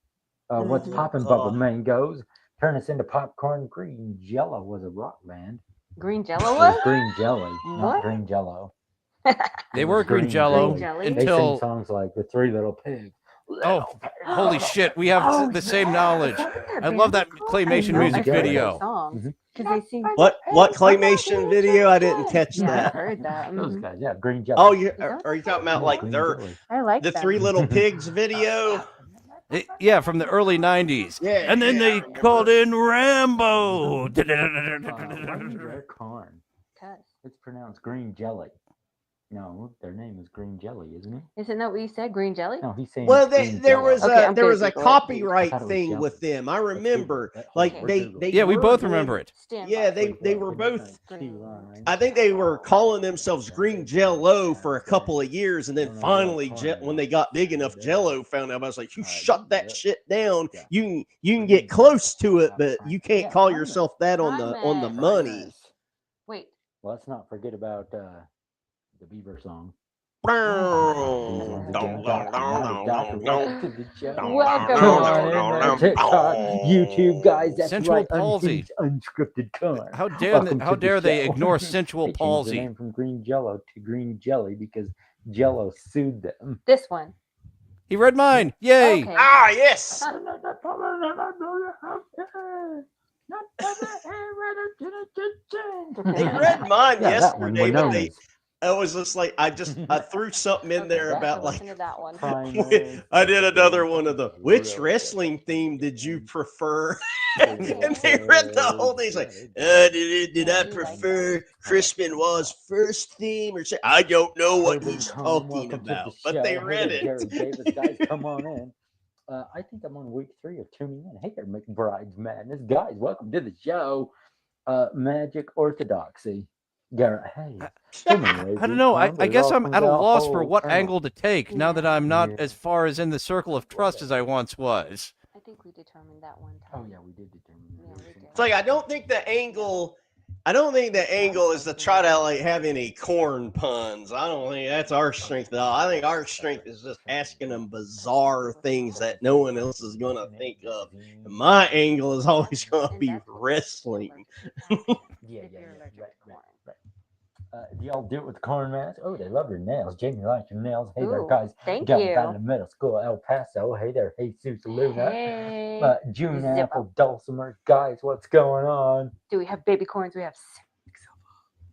What's Mhm. poppin' bubble mangoes? Turn us into popcorn. Green Jello was a rock band. Green Jello It was? was Green Jelly, not What? Green Jello. They It were was green jello Green jelly? They sing until songs like the Three Little Pigs. oh, holy shit! We have Oh, the same yeah. knowledge. What was that I love that band called? claymation I know, music I've heard video. those songs. Because they sing. What claymation video? I didn't catch Yeah, I that. heard that. Those Mhm. guys, yeah, Green Jelly. Oh, you that are you talking about Yeah, like Green their Jelly. I like the them. Three Little Pigs video? Yeah, from the early '90s. Yeah, And then yeah, I they remember. called in Rambo. Why do you wear corn? 'Cause. It's pronounced Green Jelly. No, their name is Green Jelly, isn't it? Isn't that what you said? Green jelly? No, he's saying Well, it's Green there Jello. was Okay, a I'm there gonna was a Google it. I copyright thought it was thing jelly. with them. I Let's Google remember, it. Hold like on, we're they Googling. Yeah, we were both going- remember it. Stand Yeah, by. they were both. Two lines. I think they were calling themselves Green Jello for a couple of years, and then No, no, finally, no, when they got big enough, Jello found out. I was like, "You shut that yeah. shit down. Yeah. You can get close to it, but you can't Yeah, call Primus. yourself that on the Primus. money." Wait. Let's not forget about the Bieber song. Welcome Come on in there, TikTok, YouTube guys. That's Sensual right, palsy. unhinged, unscripted con. How dare Welcome how to the dare they show. ignore sensual They changed the palsy? name from Green Jello to Green Jelly because Jello sued them. This one. He read mine. Yay! Okay. Ah, yes. They read mine Yeah, that one, yesterday, but Winona's. I was just like, I threw something in there about like. Listen to that one. I did another one of the which wrestling theme did you prefer? And they read the whole thing. It's like, did I prefer Chris Benoit's first theme or I don't know what he's talking about, but they read it. Jared Davis, guys, come on in. I think I'm on week 3 of tuning in. Hey there, McBride's Madness, guys. Welcome to the show. Magic Orthodoxy. Garrett, hey. I don't know. I guess I'm at a loss for what angle to take now that I'm not as far as in the circle of trust as I once was. I think we determined that one time. Oh yeah, we did determine that. It's like I don't think the angle is to try to like have any corn puns. I don't think that's our strength at all. I think our strength is just asking them bizarre things that no one else is gonna think of. And my angle is always gonna be wrestling. Yeah. Do y'all do it with the corn mask? Oh, they love your nails. Jamie likes your nails. Hey there, Ooh, guys. thank Got you. down to middle school, El Paso. Hey there, Jesus Luna. Hey. June Zippo. Apple, Dulcimer. Guys, what's going on? Do we have baby corns? We have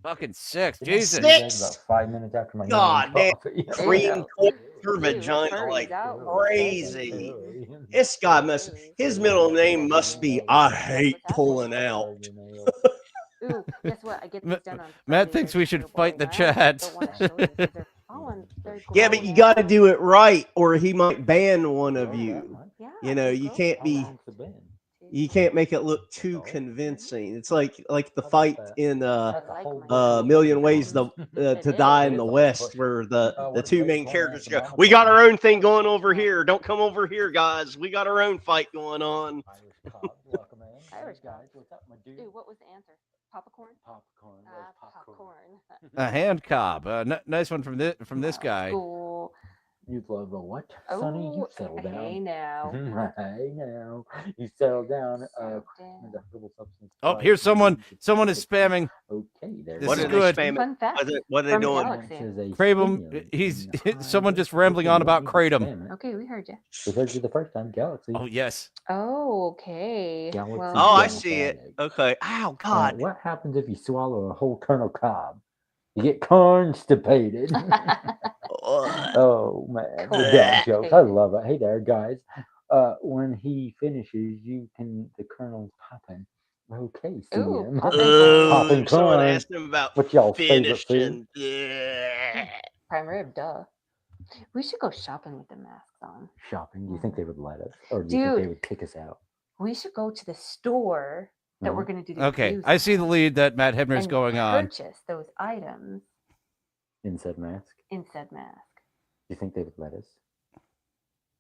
Fucking 6. Did I Jesus. say that About 5 minutes after my God morning damn, coffee? green corn her vagina like crazy. This guy his middle name must be I hate pulling out. Ooh, guess what? I get these done on Matt thinks we should fight the chat. Yeah, but you got to do it right, or he might ban one of you. You know, you can't make it look too convincing. It's like the fight in Million Ways to Die in the West, where the two main characters go, "We got our own thing going over here. Don't come over here, guys. We got our own fight going on." Irish guys. What's up, my dude? Dude, what was the answer? Popcorn? Popcorn. Popcorn. A hand cob. Nice one from this guy. Cool. You love a what, Oh, Sonny? You settle down. hey now. Hey now. You settle down. Settle The herbal substance. Oh, here's someone. Someone is spamming. Okay, there. This What is are good. they spamming? Fun fact What are they from doing? Galaxy. Kratom. He's someone just rambling on about Kratom. Okay, we heard you. We heard you the first time, Galaxy. Oh yes. Oh, okay. Galaxy. Well, Oh, I see it. Okay. Ow, God. What happens if you swallow a whole kernel cob? You get constipated. Oh man, the dad jokes. I love it. Hey there, guys. When he finishes, the kernel's popping. Okay, see Ooh, him. Someone Popping corn. asked him about What's y'all's favorite food? finishing. Yeah. prime rib, duh. We should go shopping with the masks on. Shopping? Do you think they would let us, or do you think they would kick us out? We should go to the store that we're going to do the Okay, reviews I see at the lead that Matt Hebner is and going on. purchase those items In said mask. in said mask. Do you think they would let us?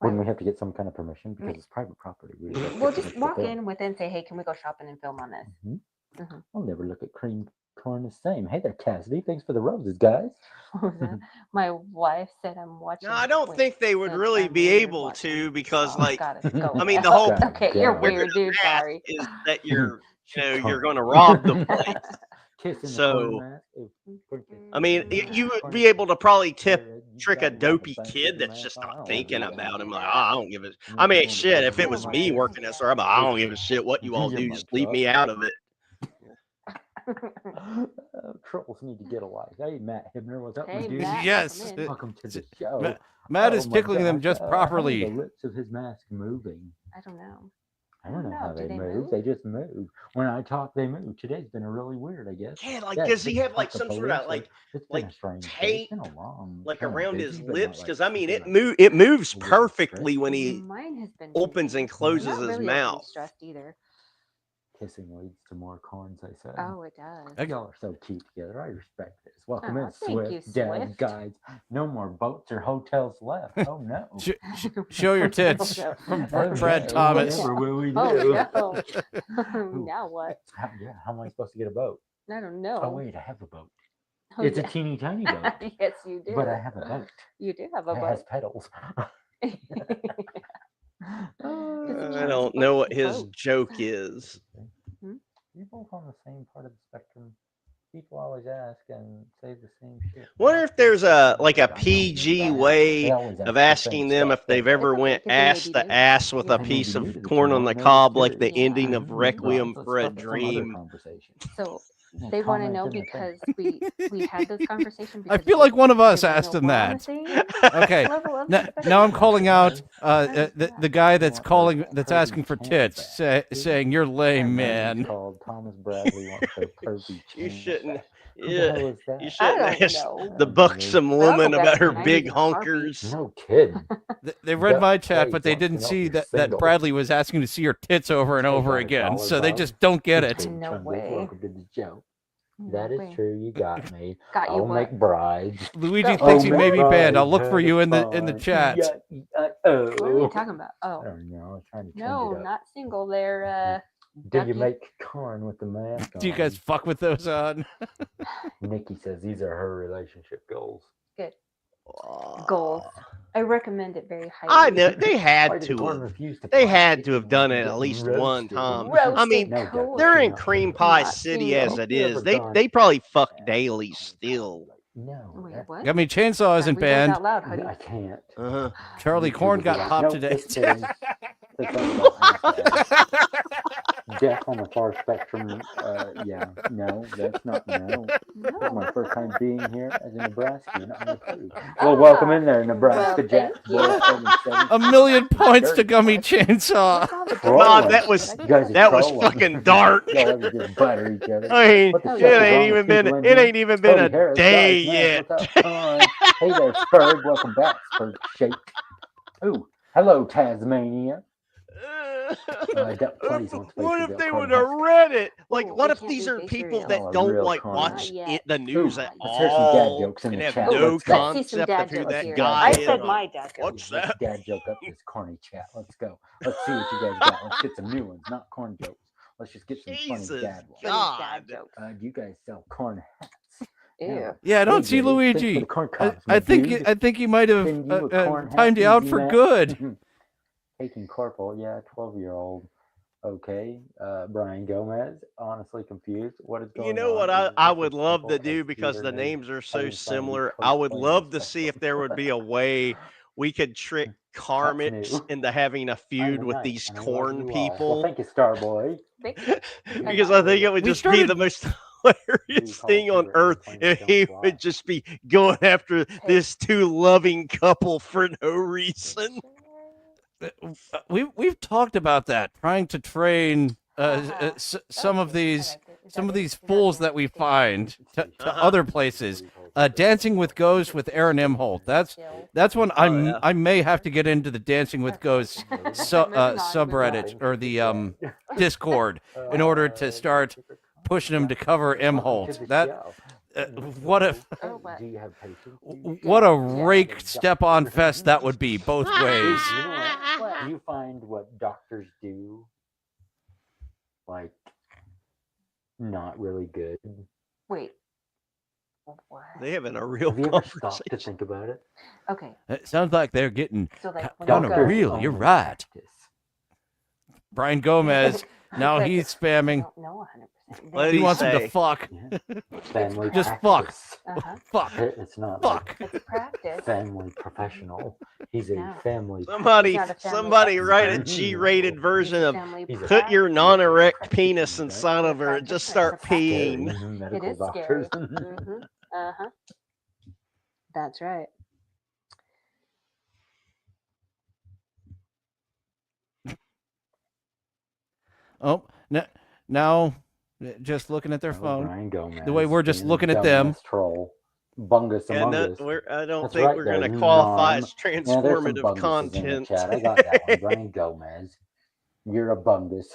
Wouldn't we have to get some kind of permission because it's private property? We would have to We'll get just permission to walk film. in with it and say, hey, can we go shopping and film on this? I'll never look at cream corn the same. Hey there, Cassidy. Thanks for the roses, guys. What was that? My wife said I'm watching. No, I don't wait, think they would said really I'm be weird able watching. to because, Oh, like, got it. Go. I mean, the whole Oh, okay, you're wearing weird, a dude. mask Sorry. is that you're going to rob the place. Kissing So, the I mean, you would be able to probably trick a dopey kid that's just not thinking about him. Like, oh, I don't give a. I mean, shit. If it was me working at store, I don't give a shit what you all do. Just leave me out of it. Trolls need to get a life. Hey, Matt Hibner, what's up, Hey, my dude? Matt, Yes. Welcome to the show. Matt Oh is my tickling them gosh, just how are properly. the lips of his mask moving? I don't know. I don't know how Do they they move. move? They just move. When I talk, they move. Today's been a really weird, I guess. Yeah, like, Yeah, does he it's have like the some sort police, of like it's been a strange day. It's tape been a long like kind of around his busy, but not lips? like Because I mean, super, it moves weird perfectly stress. when he Mine has been opens and closes not his really overly mouth. stressed either. Kissing leads to more corns, I say. Oh, it does. Y'all are so cute together. I respect this. Welcome Aw, in, thank you, Swift. Dad, Swift. guys. No more boats or hotels left. Oh no. Show your tits No. from Oh, Brad no. Thomas. Whatever will we do? Oh no. Now what? How am I supposed to get a boat? I don't know. Oh wait, I have a boat. Oh, It's yeah. a teeny tiny boat. Yes, you do. But I have a boat. You do have a It boat. has pedals. I don't know what his joke is. You're both on the same part of the spectrum. People always ask and say the same shit. Wonder if there's a PG way of asking them if they've ever went ass to ass with a piece of corn on the cob, like the ending of Requiem for a Dream. So they want to know because we had this conversation. I Because feel like one of us they wanna asked know him we're on the that. same Okay, level of now, the now I'm spectrum. calling out the guy that's asking for tits, saying you're lame, man. Called Thomas Bradley wants a pervy You chance. shouldn't. Who the Yeah, hell is that? you I shouldn't don't ask know. the buxom But I'll go woman back about to her the 90s big in a heartbeat. honkers. No kidding. They read Duck my chat, Cage but they wants didn't to know see if you're that single. Bradley was asking to see her tits over and Hey, over got a again, dollar, so they Bob? just don't get Hey, it. No Chungus, way. welcome to the show. No That is way. true. You got me. Got you I'll what? make brides. Luigi Oh, thinks he what? may be banned. I'll look Brides for you in the having chat. fun. What are we Oh. talking about? I Oh, don't know. I was trying to change no, it up. not single. They're Do you ducky. make corn with the mask Do you guys on? fuck with those on? Nikki says these are her relationship goals. Good goals. I recommend it very highly. I know they Why had did to corn have. refuse to They fight? had to have done it Getting at least one roasted. time. Roasted I mean, No, Ducky, corn. they're in not Cream single. Pie Not City as single. it You is. ever They gone probably fuck ass daily corn still. pie? No. Wait, that- what? I mean, Chainsaw isn't Read those banned. out loud, honey. I can't. Charlie YouTube Corn is got allowed. popped Nope, today. just kidding. That's all about ass to ass. Death on the far spectrum. Yeah, no, that's not. No, this is my first time being here as a Nebraskan. I'm approved. Well, welcome in there, Nebraska Well, Jack. thank you. Boy, 77. A million points to Dirty. Gummy Chainsaw. What's all the Trolling. God, You guys are that was trolling. fucking dark. Y'all ever just butter each other? I mean, What the Oh, fuck it is yeah. ain't wrong even with been people in it here? ain't even been Cody a Harris, day guys, yet. What's up, Con? Hey there, Spurg. Welcome back, Spurg Shake. Ooh, hello, Tasmania. Duck Plays wants What face if reveal. they Corn would have Husk. read it? Like, Ooh, what we if can't these do are face people reveal. that Oh, a don't real like corn watch husk. Not yet. the news Ooh, at let's hear some dad all jokes in and the have chat. no Let's go. Let's see some concept dad of who jokes that here. guy I is? said Like, my dad joke. what's Let's that? dad joke up this corny chat. Let's go. Let's see what you guys got. Let's get some new ones, not corn jokes. Let's just get some funny Jesus dad ones. Funny dad God. jokes. Do you guys sell corn hats? Ew. No. Yeah, I don't Hey, see Dave, thanks for Luigi. the corn cobs, my I think dude. I think he might have Send you a corn hat, timed you out easy for Matt. good. Taking Corporal, yeah, 12-year-old. Okay, Brian Gomez, honestly confused. What is going on? You know what Is it I just would as love simple to do as because Peter the knew names are so having fun similar. I would cosplaying love the to see if spectrum? there would be a way we could trick That's Carmix new. into having a I'm feud the with knight, these and I love corn you all. Well, people. thank you, Starboy. Because I think it would We just be the started. most hilarious call thing on Peter earth airplanes if don't he fly. would just be going after this two loving couple for no reason. We've talked about that, trying to train some of these fools that we find to other places. Dancing with Ghosts with Aaron Imholt. That's one yeah. I may have to get into the Dancing with Ghosts subreddit or the Discord in order to start pushing him to cover Imholt. What a Do you have patience? what a rake step on fest that would be both ways. You know what? Do you find what doctors do like not really good? Wait. What? They having a real Have you ever conversation. stopped to think about it? Okay. It sounds like they're getting So, like, when kind you of go- real. You're Only right. practice. Brian Gomez. Now But he's spamming. don't know 100%. What did He he wants him to say? fuck. Family Just practice. Uh-huh. Fuck. It's not Fuck. It's practice. like family professional. He's a No. family. Somebody, Not a family somebody write a expert. G-rated version of Family put your practice. non-erect penis inside of her and just start Practice. peeing. It Medical is doctors. scary. Mm-hmm. Uh-huh. That's right. Oh, now just looking at their Oh, phone. Brian Gomez, The way we're just being looking a at them. dumbass troll. Bungus Yeah, among no, us. I don't That's think right we're there, going to you qualify norm. as Yeah, there's some transformative bunguses in the content. chat. I got that one. Brian Gomez. You're a bungus.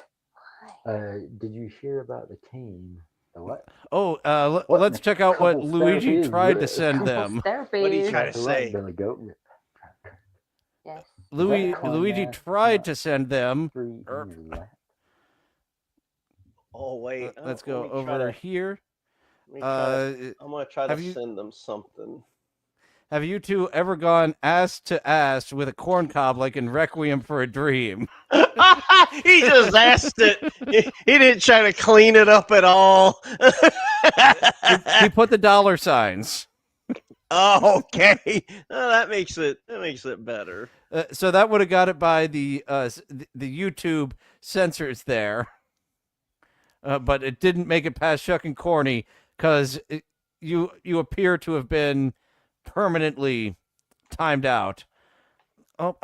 Did you hear about the team? The what? Oh, What? let's check out what Couples Luigi therapy is tried to good. send Couples them. therapy. What did he try to That's right, say? Billy Goat. Yes. Luigi tried to send them. Free in your lap. Oh, wait. Let's let go me try over to- here. let me try to- I'm going to try to have you- send them something. Have you two ever gone ass to ass with a corn cob like in Requiem for a Dream? He just asked it. He didn't try to clean it up at all. He put the dollar signs. Oh, okay. That makes it better. So that would have got it by the YouTube censors there, but it didn't make it past Shuck and Corny because you appear to have been permanently timed out. Oh,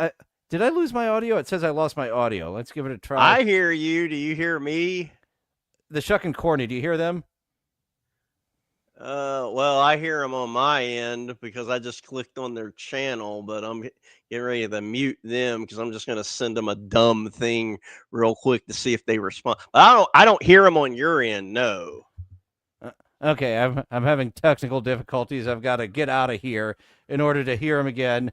did I lose my audio? It says I lost my audio. Let's give it a try. I hear you. Do you hear me? The Shuck and Corny, do you hear them? Well, I hear them on my end because I just clicked on their channel, but I'm getting ready to mute them because I'm just going to send them a dumb thing real quick to see if they respond. But I don't hear them on your end. No. Okay, I'm having technical difficulties. I've got to get out of here in order to hear him again.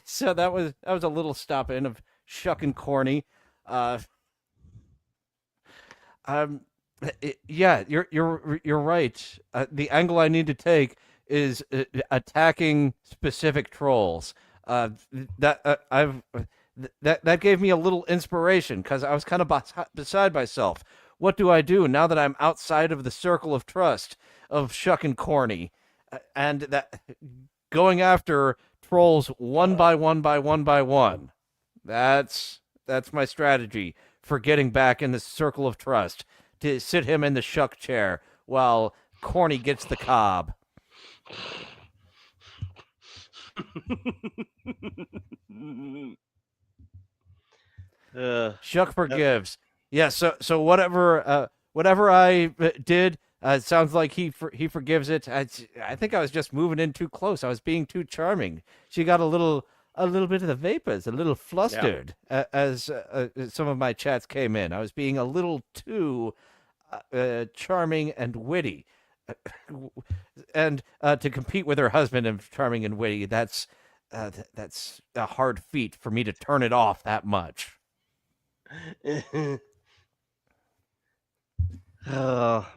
So that was a little stop in of Shuck and Corny. Yeah, you're right. The angle I need to take is attacking specific trolls. That gave me a little inspiration because I was kind of beside myself. What do I do now that I'm outside of the circle of trust of Shuck and Corny, and that going after trolls one by one by one by one? That's my strategy for getting back in the circle of trust, to sit him in the Shuck chair while Corny gets the cob. Shuck forgives. Yeah. So whatever I did, it sounds like he forgives it. I think I was just moving in too close. I was being too charming. She got a little bit of the vapors, a little flustered as some of my chats came in. I was being a little too charming and witty, and to compete with her husband and charming and witty, that's a hard feat for me to turn it off that much. Oh,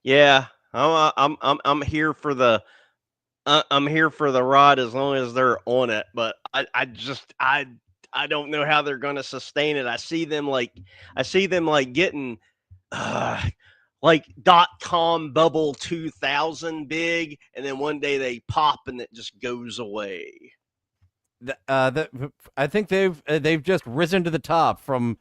yeah. I'm here for the I'm here for the ride as long as they're on it, but I don't know how they're gonna sustain it. I see them like getting like .com bubble 2000 big, and then one day they pop and it just goes away. I think they've just risen to the top from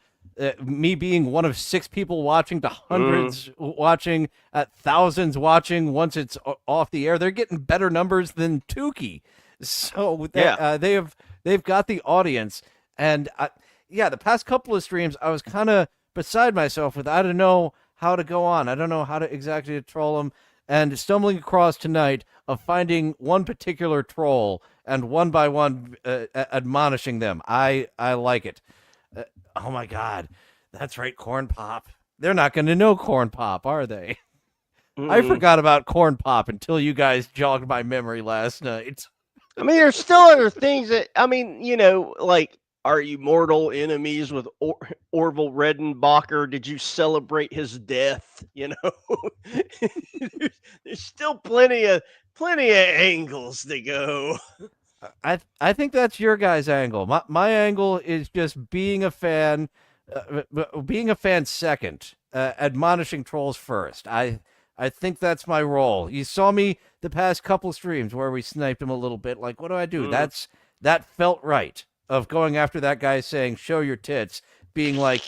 me being one of 6 people watching to hundreds watching, thousands watching once it's off the air. They're getting better numbers than Tukey. So they've got the audience. And the past couple of streams, I was kind of beside myself with, I don't know how to go on. I don't know how to exactly troll them. And stumbling across tonight of finding one particular troll and one by one admonishing them. I like it. Oh my God, that's right, Corn Pop. They're not going to know Corn Pop, are they? I forgot about corn pop until you guys jogged my memory last night. I mean, there's still other things that, I mean, you know, like, are you mortal enemies with Orville Redenbacher? Did you celebrate his death? You know, there's still plenty of angles to go. I think that's your guys' angle. My angle is just being a fan second, admonishing trolls first. I think that's my role. You saw me the past couple streams where we sniped him a little bit. Like, what do I do? That felt right. Of going after that guy saying, show your tits, being like,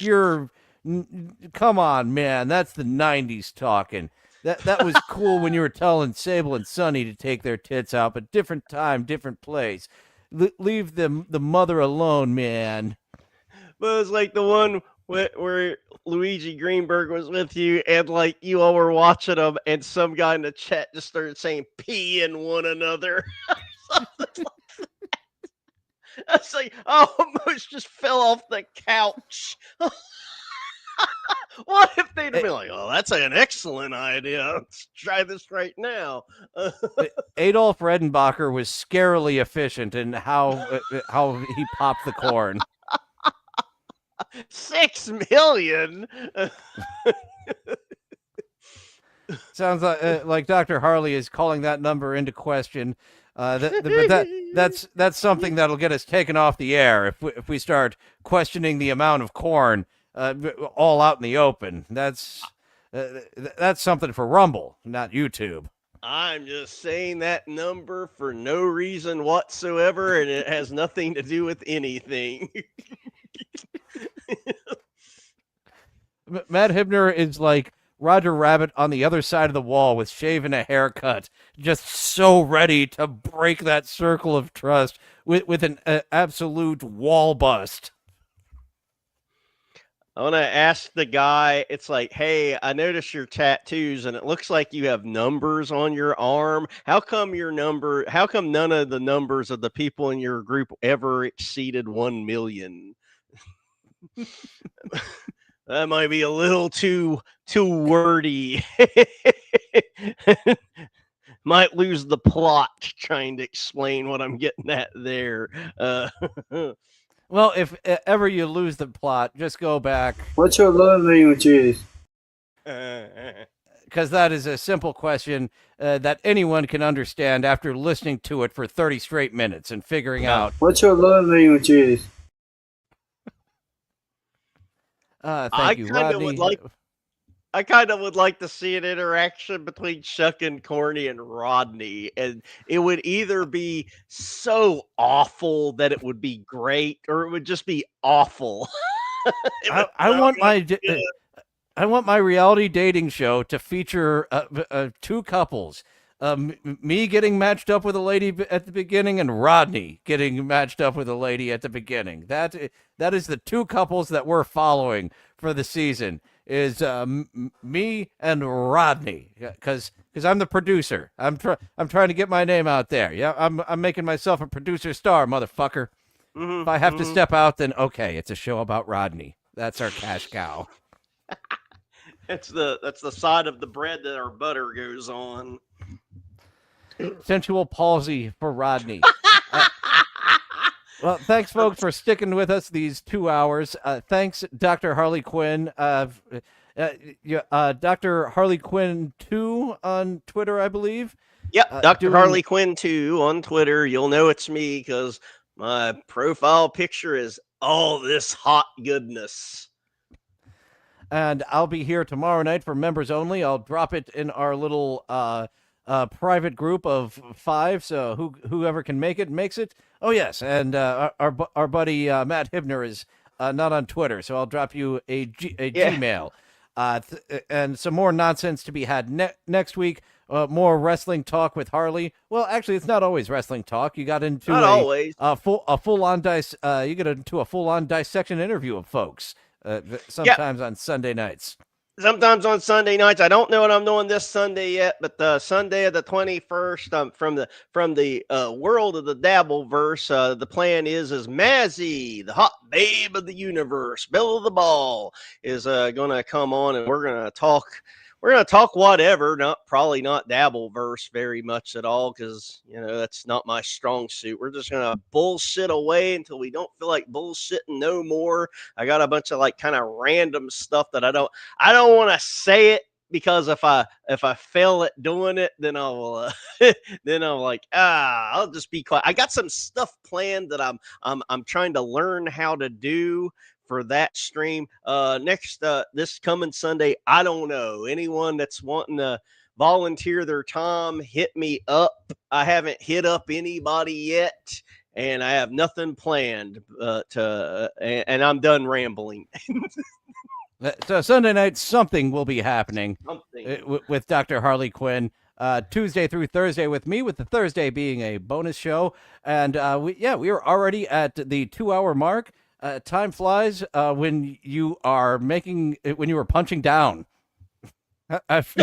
come on, man, that's the 90s talking. That was cool when you were telling Sable and Sonny to take their tits out, but different time, different place. Leave the mother alone, man. But it was like the one where Luigi Greenberg was with you, and like you all were watching them, and some guy in the chat just started saying "pee" in one another. I was like, I almost just fell off the couch. What if they'd been like, "Oh, that's an excellent idea. Let's try this right now." Adolf Redenbacher was scarily efficient in how he popped the corn. 6 million. Sounds like Dr. Harley is calling that number into question. But that's something that'll get us taken off the air if we start questioning the amount of corn all out in the open. That's something for Rumble, not YouTube. I'm just saying that number for no reason whatsoever, and it has nothing to do with anything. Matt Hibner is like Roger Rabbit on the other side of the wall with shave and a haircut, just so ready to break that circle of trust with an absolute wall bust. I want to ask the guy, it's like, hey, I noticed your tattoos and it looks like you have numbers on your arm. How come none of the numbers of the people in your group ever exceeded 1 million? That might be a little too wordy. Might lose the plot trying to explain what I'm getting at there. Well, if ever you lose the plot, just go back. What's your love language is? Because that is a simple question that anyone can understand after listening to it for 30 straight minutes and figuring out. What's your love language is? Thank you, Rodney. I kind of would like to see an interaction between Chuck and Corny and Rodney, and it would either be so awful that it would be great, or it would just be awful. I want my reality dating show to feature two couples. Me getting matched up with a lady at the beginning and Rodney getting matched up with a lady at the beginning. That is the two couples that we're following for the season. Is me and Rodney, because I'm the producer. I'm trying to get my name out there. Yeah, I'm making myself a producer star, motherfucker. If I have to step out, then okay, it's a show about Rodney. That's our cash cow. That's the side of the bread that our butter goes on. Sensual palsy for Rodney. Well, thanks, folks, for sticking with us these 2 hours. Thanks, Dr. Harley Quinn. Dr. Harley Quinn 2 on Twitter, I believe. Yep, Dr. Harley Quinn 2 on Twitter. You'll know it's me because my profile picture is all this hot goodness. And I'll be here tomorrow night for members only. I'll drop it in our little private group of 5, so whoever can make it makes it. Oh yes, and our buddy Matt Hibner is not on Twitter, so I'll drop you a Gmail, and some more nonsense to be had next week. More wrestling talk with Harley. Well, actually, it's not always wrestling talk. You got into a full on dissection interview of folks. Sometimes on Sunday nights. Sometimes on Sunday nights. I don't know what I'm doing this Sunday yet, but Sunday of the 21st, from the world of the Dabbleverse, the plan is Mazzy, the hot babe of the universe, Bill of the Ball, is going to come on, and we're going to talk we're gonna talk whatever, probably not Dabbleverse very much at all, because that's not my strong suit. We're just gonna bullshit away until we don't feel like bullshitting no more. I got a bunch of like kind of random stuff that I don't want to say it, because if I fail at doing it, then I will then I'm like, I'll just be quiet. I got some stuff planned that I'm trying to learn how to do for that stream next this coming Sunday. I don't know, anyone that's wanting to volunteer their time, hit me up. I haven't hit up anybody yet, and I have nothing planned and I'm done rambling. So Sunday night, something will be happening with Dr. Harley Quinn. Tuesday through Thursday with me, with the Thursday being a bonus show. And we are already at the 2-hour mark. Time flies when you are punching down. I've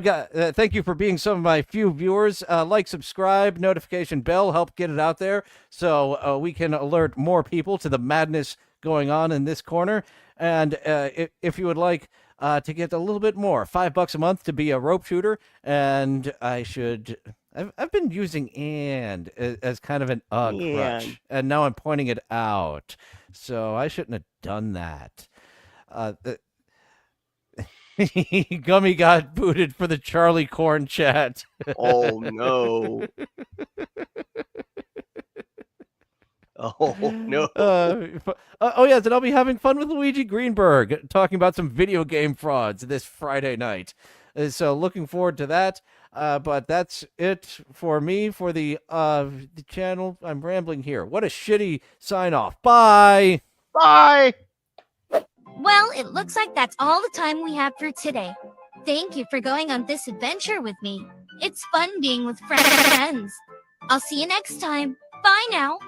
got, thank you for being some of my few viewers. Like, subscribe, notification bell, help get it out there so we can alert more people to the madness going on in this corner. And if you would like to get a little bit more, $5 a month to be a rope shooter. And I've been using "and" as kind of an crutch, and now I'm pointing it out. So I shouldn't have done that. Gummy got booted for the Charlie Corn chat. Oh no. Oh no. Yes, and I'll be having fun with Luigi Greenberg, talking about some video game frauds this Friday night. So looking forward to that. But that's it for me for the channel. I'm rambling here. What a shitty sign off. Bye. Bye. Well, it looks like that's all the time we have for today. Thank you for going on this adventure with me. It's fun being with friends. I'll see you next time. Bye now.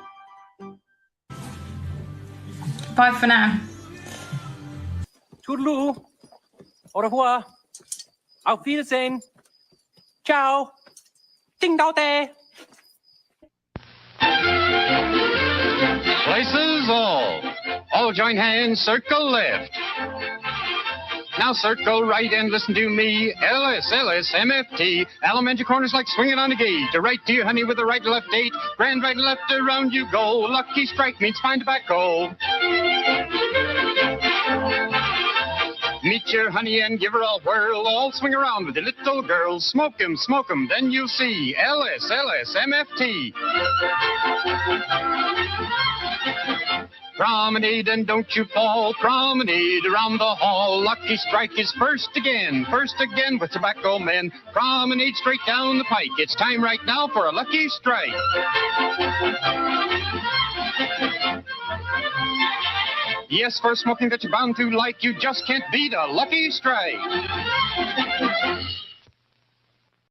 Bye for now. Toodaloo. Au revoir. Auf Wiedersehen. Ciao. Ding dao day. Places all. All join hands, circle left. Now circle right and listen to me. LS, MFT. Elementary corners like swinging on a gate. To right to your honey with the right to left date. Grand right and left around you go. Lucky strike means fine tobacco. Meet your honey and give her a whirl. All swing around with the little girls. Smoke 'em, then you'll see. LS, MFT. Promenade and don't you fall. Promenade around the hall. Lucky strike is first again with tobacco men. Promenade straight down the pike. It's time right now for a lucky strike. Yes, for smoking that you're bound to like, you just can't beat a lucky strike.